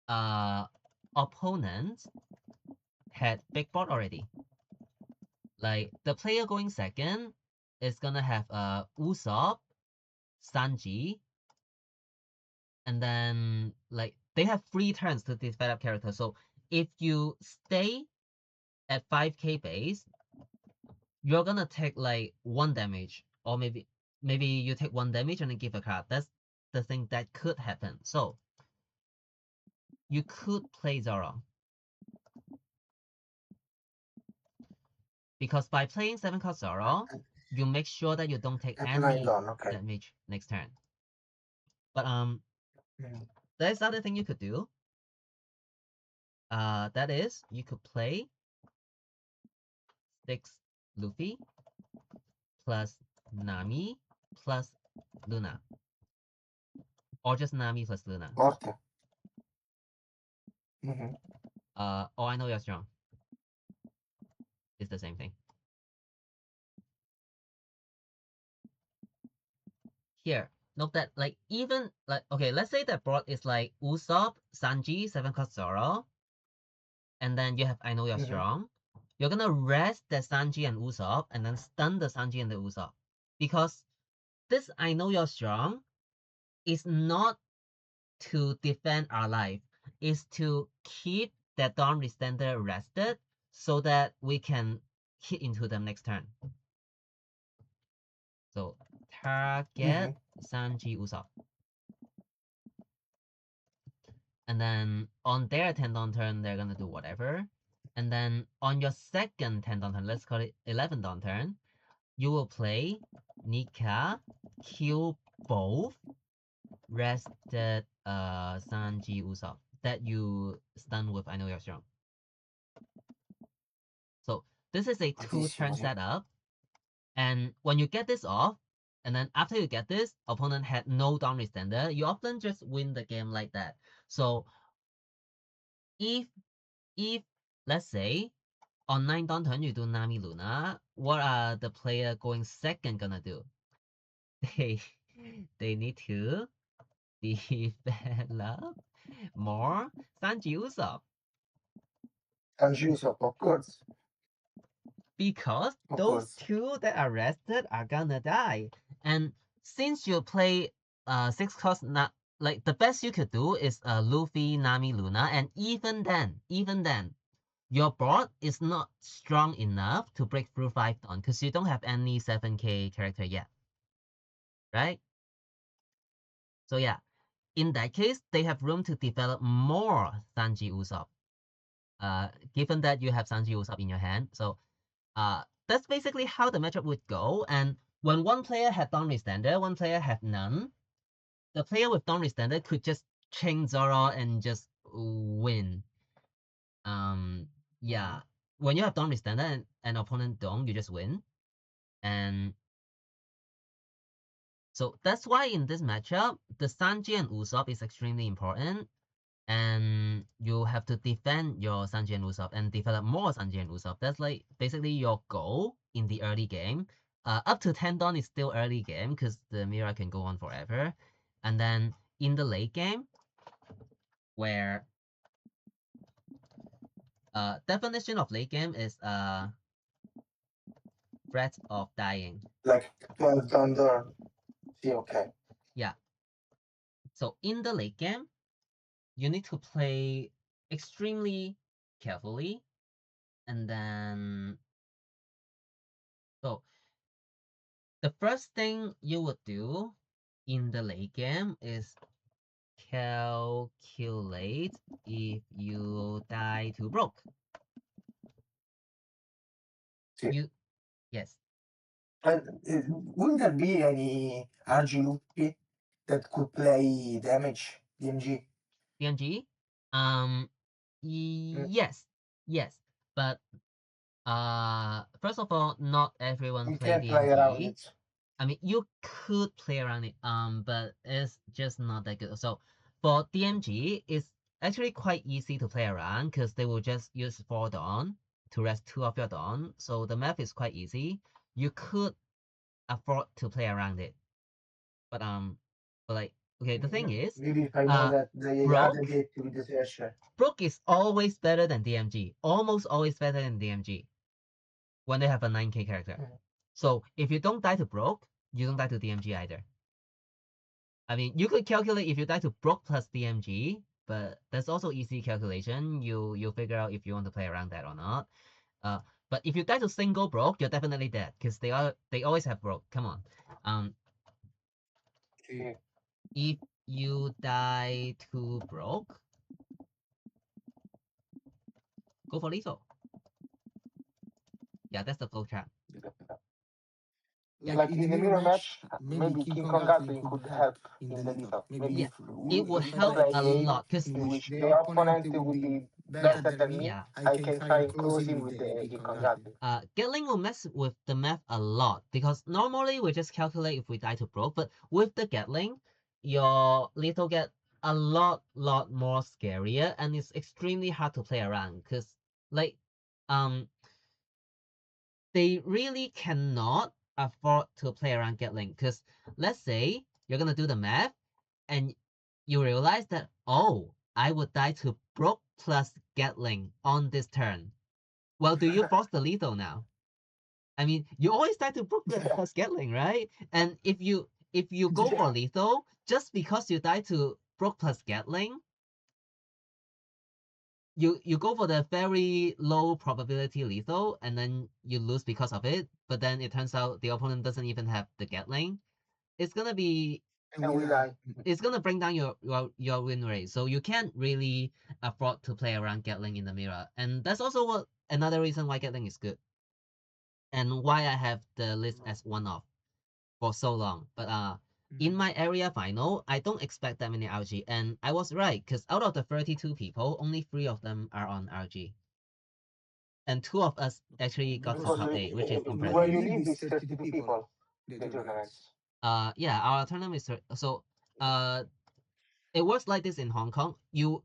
opponent had big board already. Like the player going second is gonna have Usopp, Sanji, and then like they have 3 turns to develop character. So if you stay at 5k base, you're gonna take like 1 damage, or maybe you take 1 damage and then give a card. That's the thing that could happen. So you could play Zoro. Because by playing 7 card Zoro, you make sure that you don't take At 9 any Dawn, okay. damage next turn. But Mm. there's other thing you could do. That is, you could play 6 Luffy plus Nami plus Luna. Or just Nami plus Luna. Forte. Mm-hmm. Or I know you're strong. It's the same thing. Here, note that like even like okay, let's say that board is like Usopp, Sanji, 7 card Zoro, and then you have I know you're strong. You're gonna rest the Sanji and Usopp and then stun the Sanji and the Usopp. Because this I know you're strong is not to defend our life, is to keep that Dawn Restander rested so that we can hit into them next turn. So target Sanji Usopp. And then on their 10 Dawn turn, they're gonna do whatever. And then on your second 10 Dawn turn, let's call it 11 Dawn turn, you will play Nika, kill both rested Sanji Usopp that you stun with I know you're strong. So this is a 2-turn setup. And when you get this off, and then after you get this, opponent had no Dawn Restander, you often just win the game like that. So if let's say on 9 Dawn turn you do Nami Luna, what are the player going second gonna do? They need to develop more Sanji Usopp. Sanji Usopp, of course. Because those 2 that are rested are gonna die. And since you play 6 cost, not like the best you could do is Luffy, Nami, Luna, and even then, your board is not strong enough to break through 5 Dawn because you don't have any 7k character yet. Right? So yeah, in that case, they have room to develop more Sanji Usopp. Given that you have Sanji Usopp in your hand. So that's basically how the matchup would go. And when one player had Dawn Restander, one player had none, the player with Dawn Restander could just chain Zoro and just win. Yeah. When you have Dawn Restander and an opponent don't, you just win. And so that's why in this matchup, the Sanji and Usopp is extremely important. And you have to defend your Sanji and Usopp and develop more Sanji and Usopp. That's like basically your goal in the early game. Up to 10 Dawn is still early game because the mirror can go on forever. And then in the late game, where definition of late game is threat of dying. Like 12 Thunder. See, okay. Yeah. So in the late game, you need to play extremely carefully. And then so the first thing you would do in the late game is calculate if you die to broke. See. Yes. And wouldn't there be any RG Luffy that could play damage, DMG? DMG? Yes. Yes. But first of all, not everyone You play can't play around DMG. it. I mean, you could play around it, but it's just not that good. So for DMG, it's actually quite easy to play around because they will just use 4 Dawn to rest 2 of your Dawn, so the map is quite easy. You could afford to play around it. But like, okay, the thing is, Maybe if I know that the Broke, other gate to be the searcher. Brook is always better than DMG. Almost always better than DMG when they have a 9k character. So if you don't die to Brook, you don't die to DMG either. I mean, you could calculate if you die to Brook plus DMG, but that's also easy calculation. You figure out if you want to play around that or not. But if you die to single Brook, you're definitely dead because they always have Brook. Come on. If you die to Brook, go for lethal. Yeah, that's the flow chart. Like in the mirror match, maybe King Kong Gatling could help in the lethal. Maybe it would if I help play a lot because in which the opponent will be better than me, yeah, I can try and close in with the King Kong Gatling. Gatling will mess with the math a lot because normally we just calculate if we die to Broke, but with the Gatling, your lethal get a lot more scarier and it's extremely hard to play around because like they really cannot afford to play around Gatling because let's say you're gonna do the math and you realize that, oh, I would die to Brook plus Gatling on this turn. Well, do you force the lethal now? I mean, you always die to Brook plus Gatling, right? And if you go for lethal, just because you die to Brook plus Gatling, you go for the very low probability lethal and then you lose because of it, but then it turns out the opponent doesn't even have the Gatling. It's gonna be And we die. It's gonna bring down your win rate. So you can't really afford to play around Gatling in the mirror. And that's also another reason why Gatling is good. And why I have the list as one off for so long. But in my area final, I don't expect that many RG. And I was right, because out of the 32 people, only 3 of them are on RG. And 2 of us actually got to top 8, which is impressive. Where you live is 32 people, the tournaments. Yeah, our tournament is so it works like this in Hong Kong. You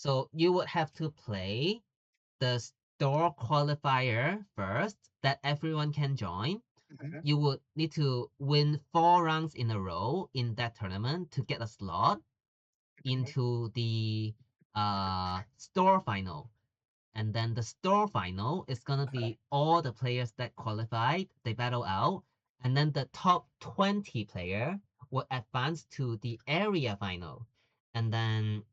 would have to play the store qualifier first that everyone can join. You would need to win 4 rounds in a row in that tournament to get a slot into the store final. And then the store final is gonna be all the players that qualified, they battle out, and then the top 20 player will advance to the area final. And then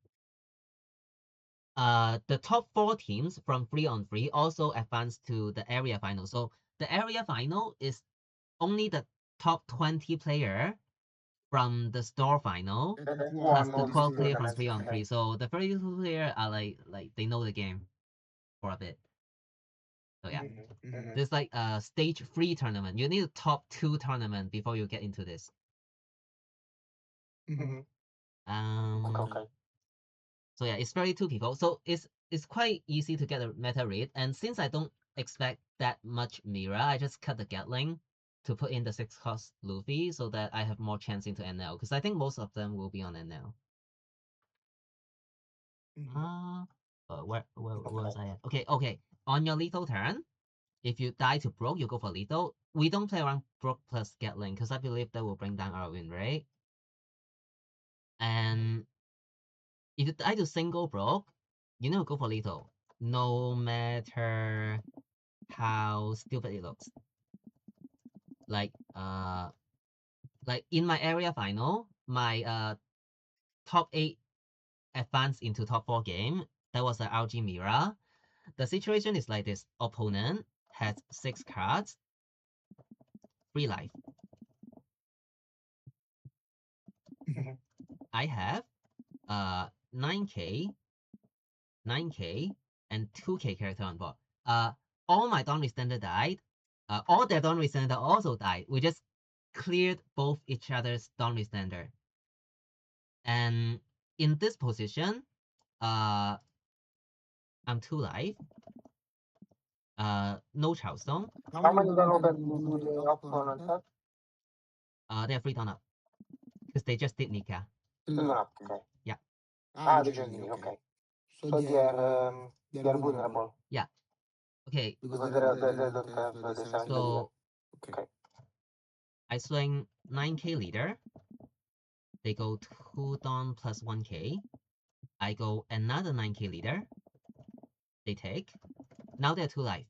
the top 4 teams from 3-on-3 also advance to the area final. So the area final is only the top 20 player from the store final plus the 12 player from 3-on-3. So the 32 player are like they know the game for a bit. So yeah, there's like a stage 3 tournament. You need a top 2 tournament before you get into this. Okay. So yeah, it's 32 people. So it's quite easy to get a meta read. And since I don't expect that much mirror, I just cut the Gatling to put in the 6 cost Luffy so that I have more chance into NL. Because I think most of them will be on NL. Where was I at? Okay. On your lethal turn, if you die to Broke, you go for lethal. We don't play around Broke plus Gatling because I believe that will bring down our win rate. And if you die to single Broke, you need to go for lethal. No matter how stupid it looks. Like in my area final, my top 8 advanced into top 4 game. That was an RG Mira. The situation is like this. Opponent has 6 cards, 3 life. I have 9k, 9k, and 2k character on board. All my Dawn Standard died. All their Dawn Standard also died. We just cleared both each other's Dawn Standard. And in this position, I'm 2 life. No Charleston. How many Dawn do the opponent have? They are 3 Dawn up. Because they just did Nika. Okay. Yeah. The journey, okay. So they are vulnerable. Yeah. Okay. Because they don't have the 7K leader. So Okay. I swing 9K leader. They go 2 Dawn plus 1K. I go another 9K leader. They take. Now they're 2 life.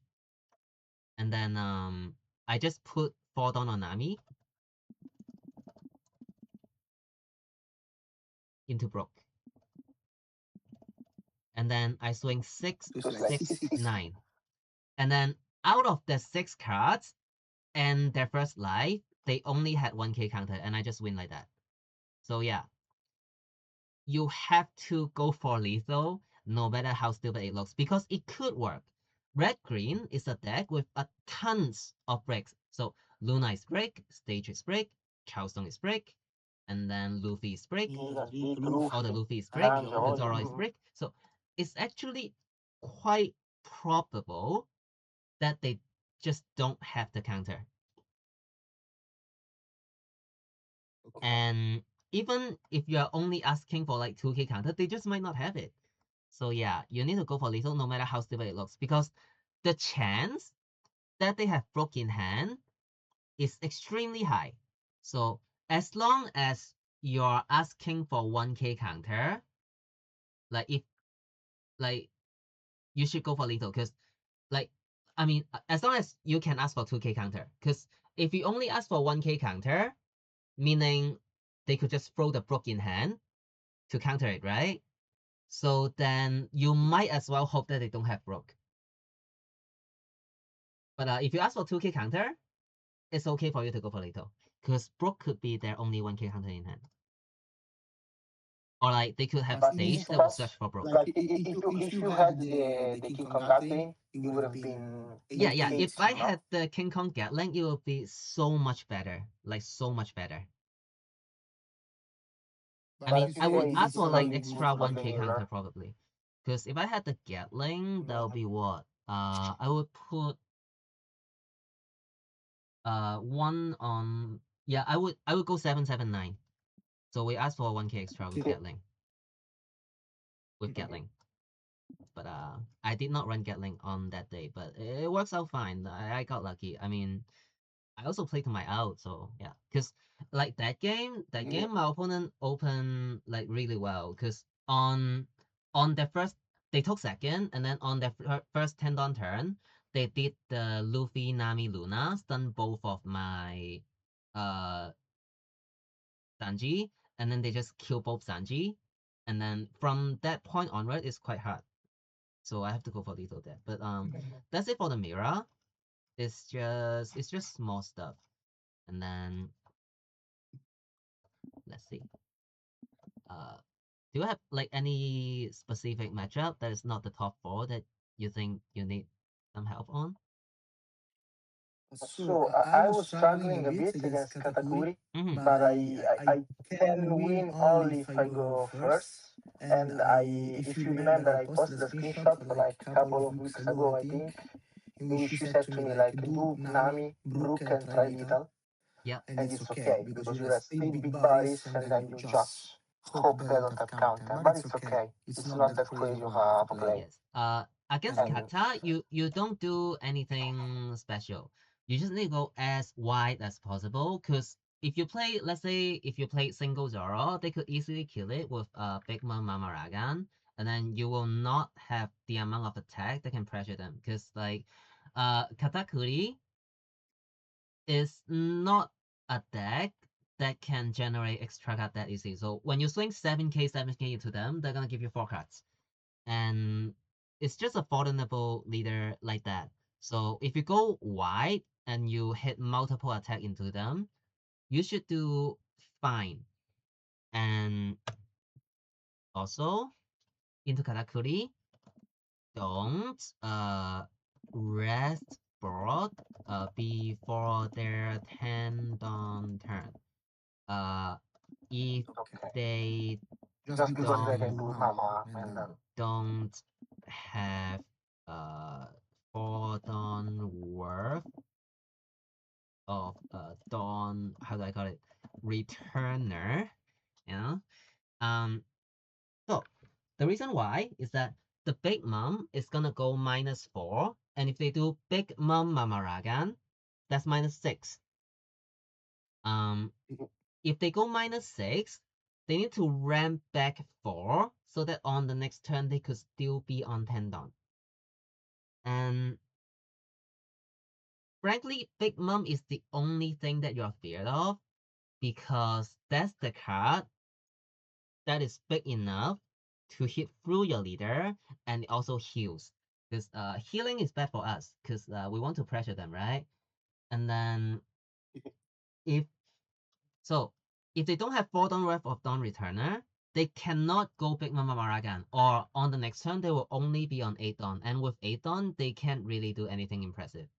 And then I just put 4 Dawn on Nami into Brook. And then I swing 6, So it's like 6, six. 9. And then out of the 6 cards and their first life, they only had 1K counter, and I just win like that. So yeah, you have to go for lethal, no matter how stupid it looks, because it could work. Red Green is a deck with a tons of breaks. So Luna is break, Stage is break, Charleston is break, and then Luffy is break. All the Luffy is break, the Zoro is break. So it's actually quite probable that they just don't have the counter. Okay. And even if you're only asking for like 2K counter, they just might not have it. So yeah, you need to go for lethal no matter how stupid it looks, because the chance that they have Brook in hand is extremely high. So as long as you're asking for 1K counter, like you should go for lethal, because I mean, as long as you can ask for 2K counter, because if you only ask for 1K counter, meaning they could just throw the Brook in hand to counter it, right? So then you might as well hope that they don't have Brook. But if you ask for 2K counter, it's okay for you to go for lethal, because Brook could be their only 1K counter in hand. Or like they could have stage that will search for Brook. Like if you had the King Kong Gatling, it would have been yeah. If I had the King Kong Gatling, it would be so much better, like so much better. I mean, I would ask for like extra 1K counter probably, because if I had the Gatling, that would be what? I would put one on, yeah, I would go 779. So we asked for 1K extra with Gatling. With Gatling. But I did not run Gatling on that day, but it works out fine. I got lucky. I mean, I also played to my out, so yeah. Because like that game, my opponent opened like really well. Because on their first, they took second, and then on their first 10 on turn, they did the Luffy Nami Luna, stun both of my Sanji, and then they just kill both Sanji, and then from that point onward, it's quite hard. So I have to go for lethal there. But that's it for the mirror. It's just small stuff. And then let's see. Do you have like any specific matchup that is not the top 4 that you think you need some help on? So I was struggling a bit against Katakuri, but I can win only if I go first. And if you remember, I posted a screenshot for like a couple of weeks ago, I think, in which you said to me like, do Nami, Brook, and try lethal. Yeah. And it's okay because you rest 3 big bodies and then you just hope they don't have counter. But it's okay. It's not that crazy of a play. Yes. Against Kata, you don't do anything special. You just need to go as wide as possible, because if you play, let's say, if you play single Zoro, they could easily kill it with Big Mom Mamaragan, and then you will not have the amount of attack that can pressure them, because like Katakuri is not a deck that can generate extra card that easy. So when you swing 7K into them, they're gonna give you 4 cards. And it's just a vulnerable leader like that. So if you go wide and you hit multiple attack into them, you should do fine. And also into Katakuri, don't rest broad before their 10 on turn. If they Just because they can do Mama and then. don't have 4 dawn worth of dawn, how do I call it, returner, you know. So the reason why is that the big mom is gonna go -4, And if they do Big Mom Mamaragan, that's -6. If they go -6, they need to ramp back 4 so that on the next turn they could still be on 10 Don. And frankly, Big Mom is the only thing that you're feared of because that's the card that is big enough to hit through your leader and it also heals. Because healing is bad for us because we want to pressure them, right? And then if if they don't have 4 Dawn Wrath of Dawn Returner, they cannot go Big Mama Maragan. Or on the next turn, they will only be on 8 Dawn. And with 8 Dawn, they can't really do anything impressive.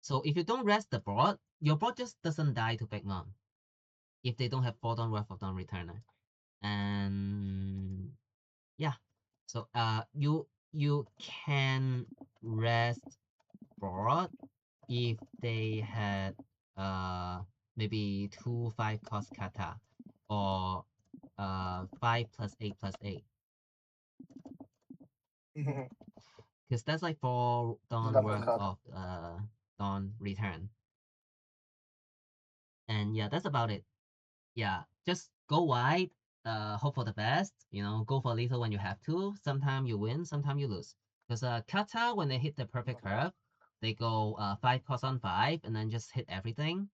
So if you don't rest the board, your board just doesn't die to Big Mom. If they don't have 4 Dawn Wrath of Dawn Returner. And yeah. So you can rest board if they had maybe 2 5 cost kata or 5 + 8 + 8 because that's like 4 Dawn worth of Dawn return. And yeah, that's about it. Yeah, just go wide, hope for the best, go for lethal when you have to. Sometimes you win, sometimes you lose. Because kata, when they hit the perfect curve, they go 5 cost on 5 and then just hit everything.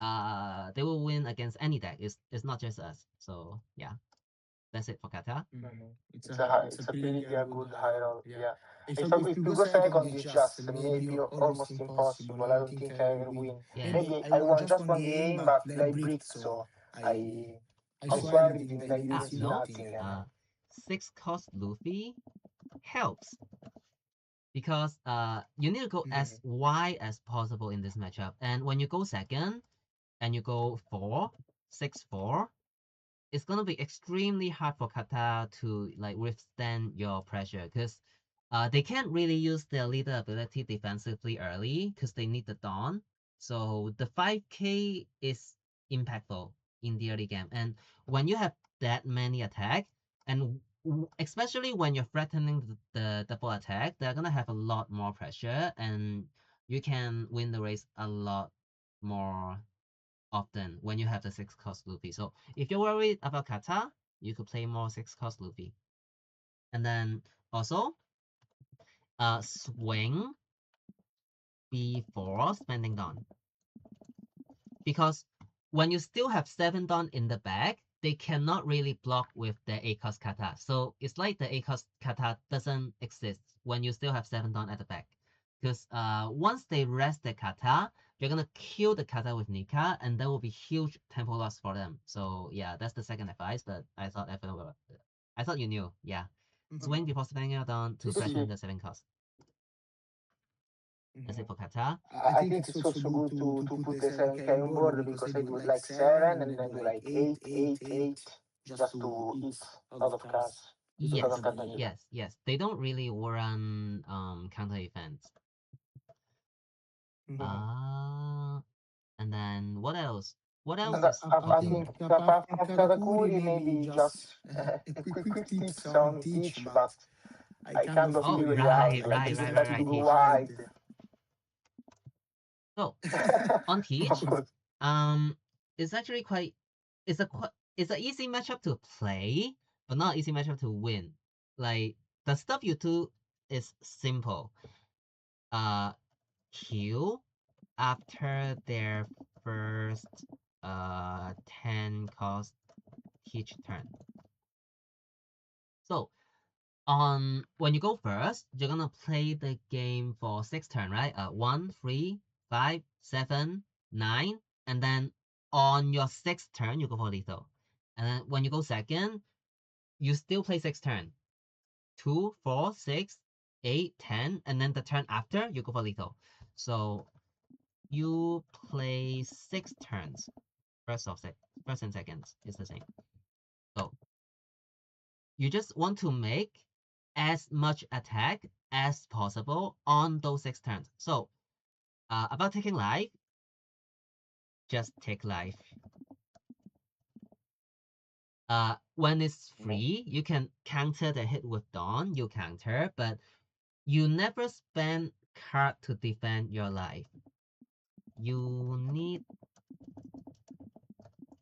They will win against any deck. It's not just us. So yeah, that's it for kata. It's a pretty good high roll. Yeah. If we go second, it's just maybe almost impossible. I don't think I ever win. Yeah. Maybe I won just one game, but I bricked, so I saw everything and I didn't see No. nothing. 6 cost Luffy helps because you need to go as wide as possible in this matchup. And when you go second and you go 4 6 4, it's gonna be extremely hard for kata to like withstand your pressure because they can't really use their leader ability defensively early because they need the dawn. So the 5k is impactful in the early game. And when you have that many attack, and especially when you're threatening the double attack, they're gonna have a lot more pressure, and you can win the race a lot more often when you have the 6 cost Luffy. So if you're worried about kata, you could play more 6 cost Luffy. And then also, swing before spending Dawn. Because when you still have 7 Dawn in the bag, they cannot really block with the 8 cost kata. So it's like the 8 cost kata doesn't exist when you still have 7 Dawn at the back. Because once they rest the kata, you're gonna kill the kata with Nika, and that will be huge tempo loss for them. So yeah, that's the second advice. But I thought you knew. Yeah, swing before spending your Dawn to threaten the 7 cost. That's it for kata. I think it's also good to put the 7k on board because I do like 7 and then do like 8, 8, 8, just to eat a lot of cards. Yes. They don't really run counter events. And then what else? What else is I think apart from Katakuri, maybe just a quick tips on Teach, but I kind of figure it out. Like you don't have to go wide. So on Teach, it's actually it's an easy matchup to play, but not easy matchup to win. Like the stuff you do is simple. Heal after their first 10 cost each turn. So when you go first, you're gonna play the game for 6 turn, right? 1, 3, 5, 7, 9, and then on your 6th turn you go for lethal. And then when you go second, you still play 6 turn. 2, 4, 6, 8, 10, and then the turn after you go for lethal. So you play 6 turns. First and seconds is the same. So you just want to make as much attack as possible on those 6 turns. So about taking life, just take life. When it's free, you can counter the hit with Dawn, you counter, but you never spend card to defend your life. You need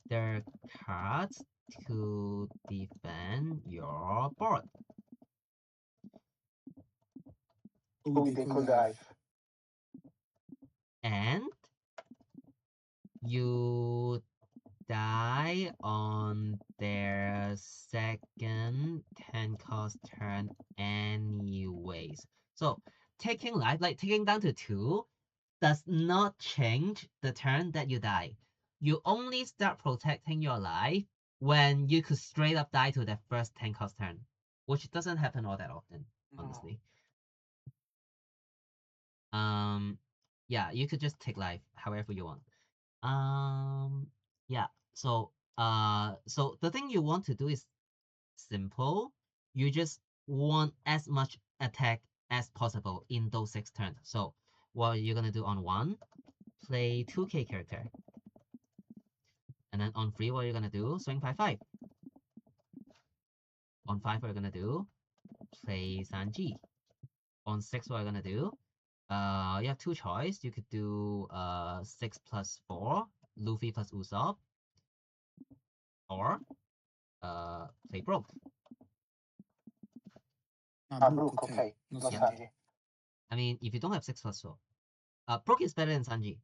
their cards to defend your board. With the cool life. And you die on their second 10 cost turn anyways. So taking life, like taking down to 2, does not change the turn that you die. You only start protecting your life when you could straight up die to the first 10 cost turn, which doesn't happen all that often, honestly. Yeah, you could just take life however you want. Yeah. So so the thing you want to do is simple. You just want as much attack as possible in those 6 turns. So what you're gonna do on 1, play 2k character. And then on 3, what you're gonna do, swing 5/5. On 5, what you're gonna do, play Sanji. On 6, what you're gonna do, you have 2 choice. You could do 6 plus 4, Luffy plus Usopp, or play Broke. Brook, okay. Not Yeah. Sanji. I mean, if you don't have 6 plus 4, Broke is better than Sanji.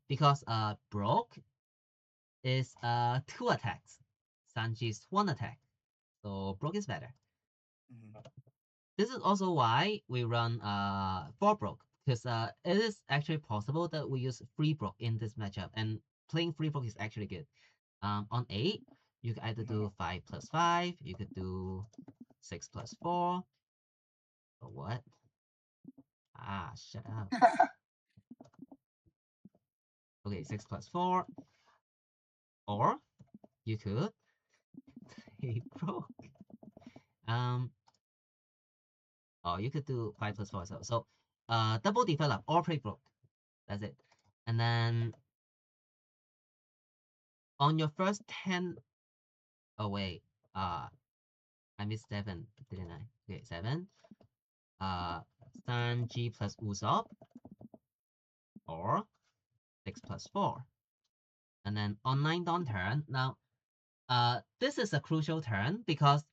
Because Broke is 2 attacks. Sanji is 1 attack. So Broke is better. This is also why we run 4 Broke. Because it is actually possible that we use 3 Broke in this matchup. And playing 3 Broke is actually good. On 8, you could either do 5 plus 5. You could do 6 plus 4. Or what? Ah, shut up. Okay, 6 plus 4. Or you could play Broke. Oh, you could do 5 plus 4 as well. So double develop or play Broke. That's it. And then on your first 10. Oh wait. I missed 7, didn't I? Okay, 7. Sanji plus Usopp. Or 6 plus 4. And then on 9 Dawn turn. Now this is a crucial turn because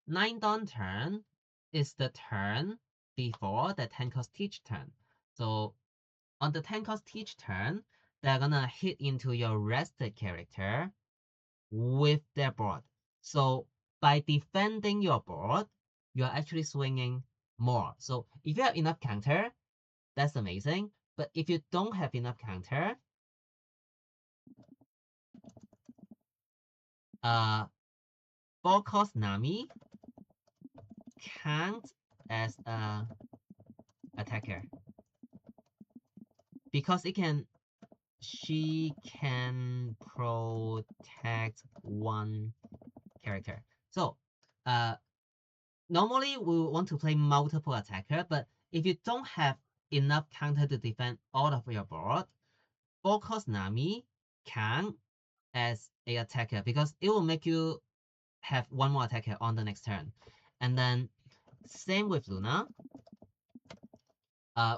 9 Dawn turn is the turn before the 10 cost teach turn. So on the 10 cost teach turn, they're gonna hit into your rested character with their board. So by defending your board, you're actually swinging more. So if you have enough counter, that's amazing. But if you don't have enough counter, 4 cost Nami count as a attacker because she can protect 1 character. So normally we want to play multiple attacker, but if you don't have enough counter to defend all of your board, 4 cost Nami can as a attacker because it will make you have 1 more attacker on the next turn. And then same with Luna.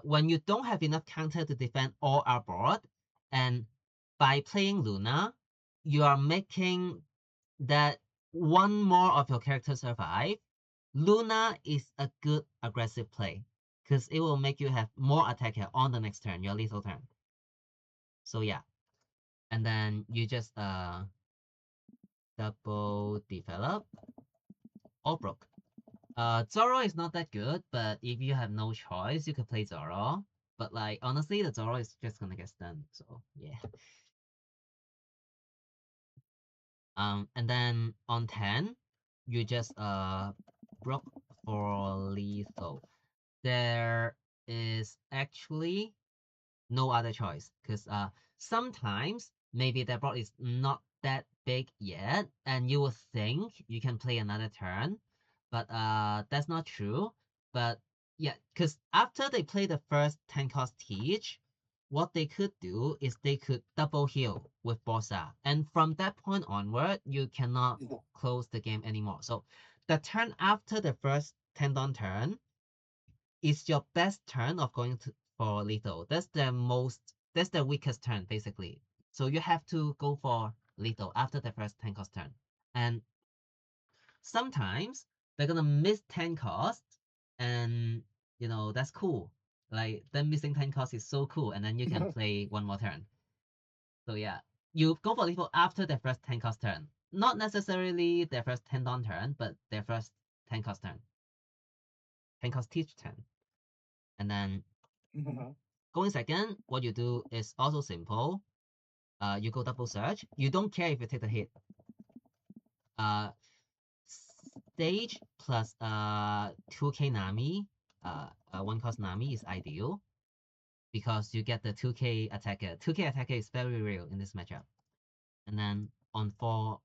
When you don't have enough counter to defend all our board, and by playing Luna, you are making that 1 more of your character survive. Luna is a good aggressive play because it will make you have more attacker on the next turn, your lethal turn. So yeah, and then you just double develop or Broke. Zoro is not that good, but if you have no choice, you could play Zoro. But like honestly, the Zoro is just gonna get stunned. So yeah. And then on 10, you just Broke for lethal. There is actually no other choice because sometimes maybe the board is not that big yet and you will think you can play another turn, but that's not true. But yeah, because after they play the first 10 cost teach, what they could do is they could double heal with Bossa. And from that point onward, you cannot close the game anymore. So the turn after the first Tendon turn is your best turn of going for lethal. That's the weakest turn, basically. So you have to go for lethal after the first 10 cost turn. And sometimes they're gonna miss 10 costs, and that's cool. Like them missing 10 costs is so cool, and then you can play one more turn. So yeah, you go for lethal after their first 10 cost turn. Not necessarily their first 10 down turn, but their first 10 cost turn. 10 cost teach turn. And then going second, what you do is also simple. You go double search. You don't care if you take the hit. Stage plus 2k Nami, 1 cost Nami is ideal because you get the 2k attacker. 2k attacker is very real in this matchup. And then on 4,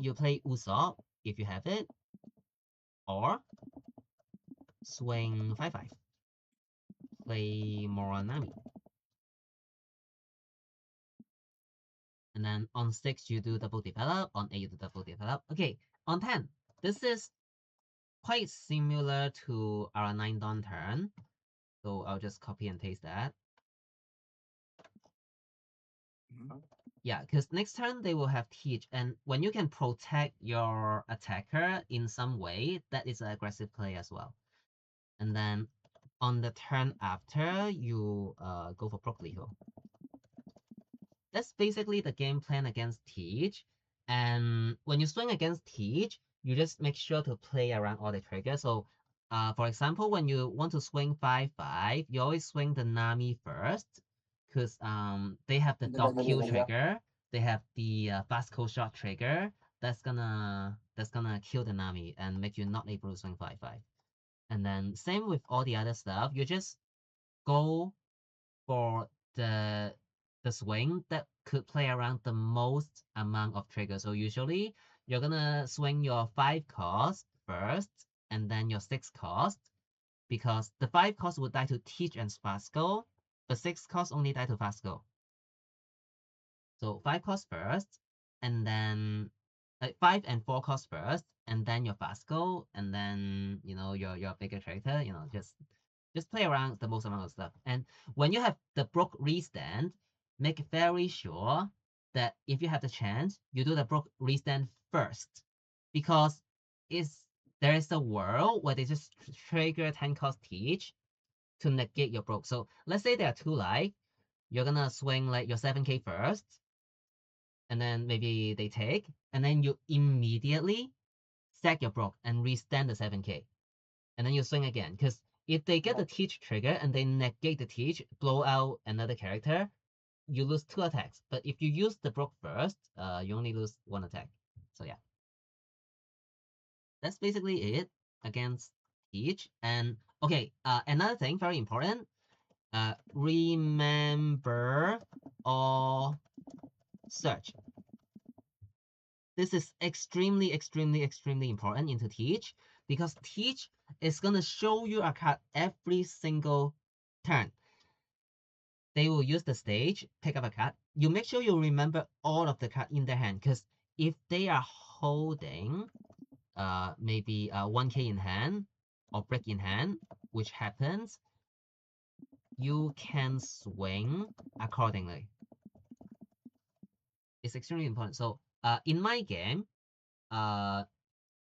you play Usopp if you have it, or swing 5-5. Play Moranami. And then on 6, you do double develop. On 8, you do double develop. Okay, on 10, this is quite similar to our 9 dawn turn. So I'll just copy and paste that. Yeah, because next turn they will have teach, and when you can protect your attacker in some way, that is an aggressive play as well. And then on the turn after, you go for Brook Lethal. That's basically the game plan against Teach. And when you swing against Teach, you just make sure to play around all the triggers. So, for example, when you want to swing 5-5, you always swing the Nami first, because they have the dog kill trigger, they have the Basco shot trigger. That's gonna kill the Nami and make you not able to swing 5-5. And then same with all the other stuff. You just go for the swing that could play around the most amount of triggers. So usually you're gonna swing your 5 cost first and then your 6 cost, because the 5 cost would die to Teach and Spasco, but 6 cost only die to Fasco. So 5 cost first, and then 5 and 4 cost first, and then your Fasco, and then your bigger character, just play around the most amount of stuff. And when you have the Brook restand, make very sure that if you have the chance, you do the Brook restand first, because there is a world where they just trigger 10 cost Teach to negate your Brook. So let's say there are 2 life, you're gonna swing like your 7k first, and then maybe they take, and then you immediately sack your Brook and restand the 7k, and then you swing again, because if they get the Teach trigger and they negate the Teach, blow out another character, you lose 2 attacks. But if you use the Brook first, you only lose 1 attack. So yeah, that's basically it against Teach. And okay, another thing very important, remember or search. This is extremely, extremely, extremely important into Teach, because Teach is going to show you a card every single turn. They will use the stage, pick up a card. You make sure you remember all of the card in their hand, because if they are holding maybe 1k in hand or brick in hand, which happens, you can swing accordingly. It's extremely important. So in my game, my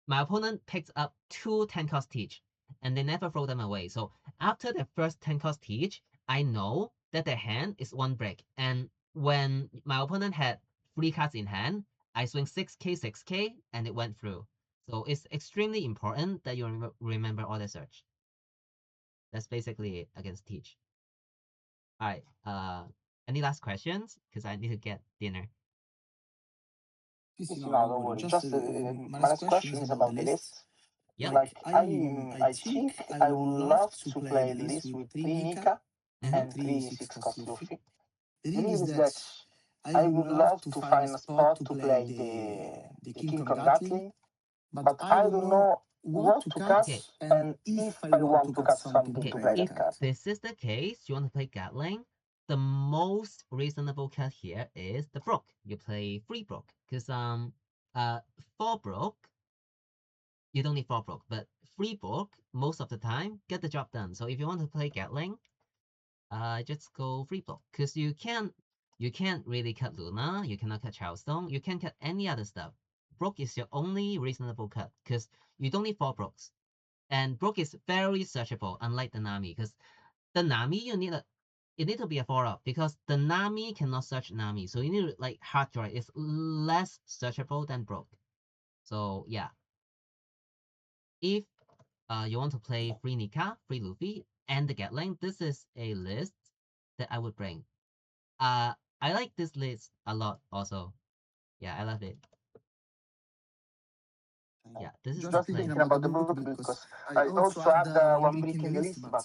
opponent picked up 2 10 cost Teach, and they never throw them away. So after the first 10 cost Teach, I know that their hand is 1 brick. And when my opponent had 3 cards in hand, I swing 6k, 6k, and it went through. So it's extremely important that you remember all the search. That's basically it against Teach. All right. Any last questions? Because I need to get dinner. Sì, no, don't worry. Just my last question is about the list. Yep. Like I think I would love to play the list with 3 Nika and 3 6 cost Luffy. The thing is that I would love to find a spot to play the King Kong Gatling, but I don't know what to cut Okay. and if I want to cut something Okay, to play if that card. this is the case, you want to play Gatling, the most reasonable cut here is the Brook. You play 3 Brook, because 4 Brook, you don't need 4 Brook, but 3 Brook, most of the time, get the job done. So if you want to play Gatling, just go 3 Brook, because you can't really cut Luna, you cannot cut Charleston, you can't cut any other stuff. Brook is your only reasonable cut, because you don't need 4 Brooks. And Brook is very searchable, unlike the Nami, because the Nami you need to be a 4-up, because the Nami cannot search Nami, so you need to like hard drive. It's less searchable than Brook. So yeah, if you want to play free Nika, free Luffy, and the Gatling, this is a list that I would bring. I like this list a lot also. Yeah, I love it. Yeah, this is Just the thinking plan. about the book because I also had one brick in the list, but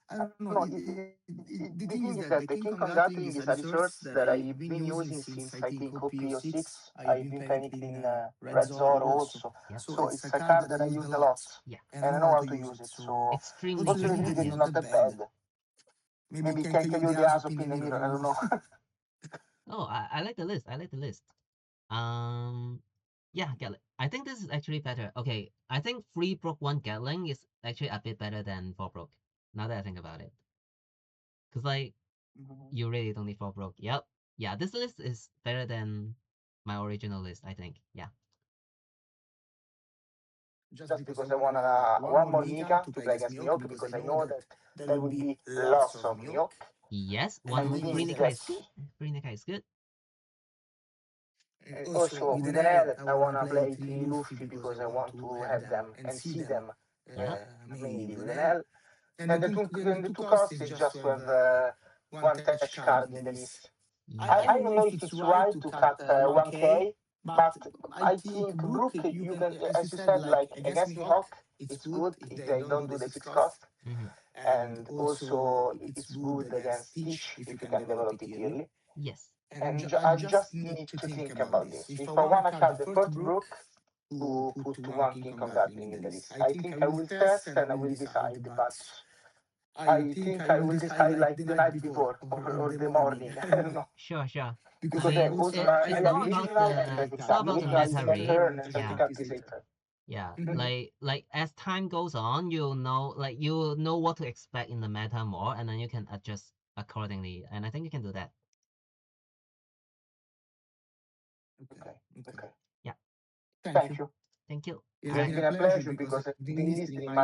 I don't know. The thing is that the King Kong Gatling is a resource that I've been using since I think OP06. I've been playing it in Red Zoro also. Yep. So it's a card that I used a lot. Yeah. And I know how to use it. So Extremely also the good. league is Yeah. not that bad. Maybe can tell you the Aesop in the mirror. I don't know. Oh, I like the list. I like the list. Yeah, Gatling. I think this is actually better. Okay, I think 3 Brook 1 Gatling is actually a bit better than 4 Brook. Now that I think about it. Because, like, you really don't need 4 Brook. Yep. Yeah, this list is better than my original list, I think. Yeah. Just because I want one more Nika to play against Miyok because I know that there will be lots of Miyok. Yes, And one Lee free is Nika is Jessie. good. Free Nika is good. Also, with an L, I want to play 3 Luffy because I want to have them and see them Yeah. mainly with an L. And the two costs is just to have one touch card in the list. I Yeah. don't know if it's right to cut 1k, but I think Brook, you can, as you said, like against Mihawk, it's good if they don't do the 6 cost. Mm-hmm. And also, it's good against Teach if you can develop it early. Yes. And I just need to think about this. If I want to cut the first Brook to put one King Kong Gatling in the list, I think I will test and I will decide, but I think I will decide like the night before or the morning. I don't know. Sure, sure. Because also I It's have all about Lignite and the Celtic it's all Cut. about the Lignite meta is read. better and Celtic Yeah. Cut is safer. Yeah. Mhm. Like as time goes on, you'll know what to expect in the meta more, and then you can adjust accordingly. And I think you can do that. Okay. Yeah. Thank you. Thank you. It has been a pleasure because I've been listening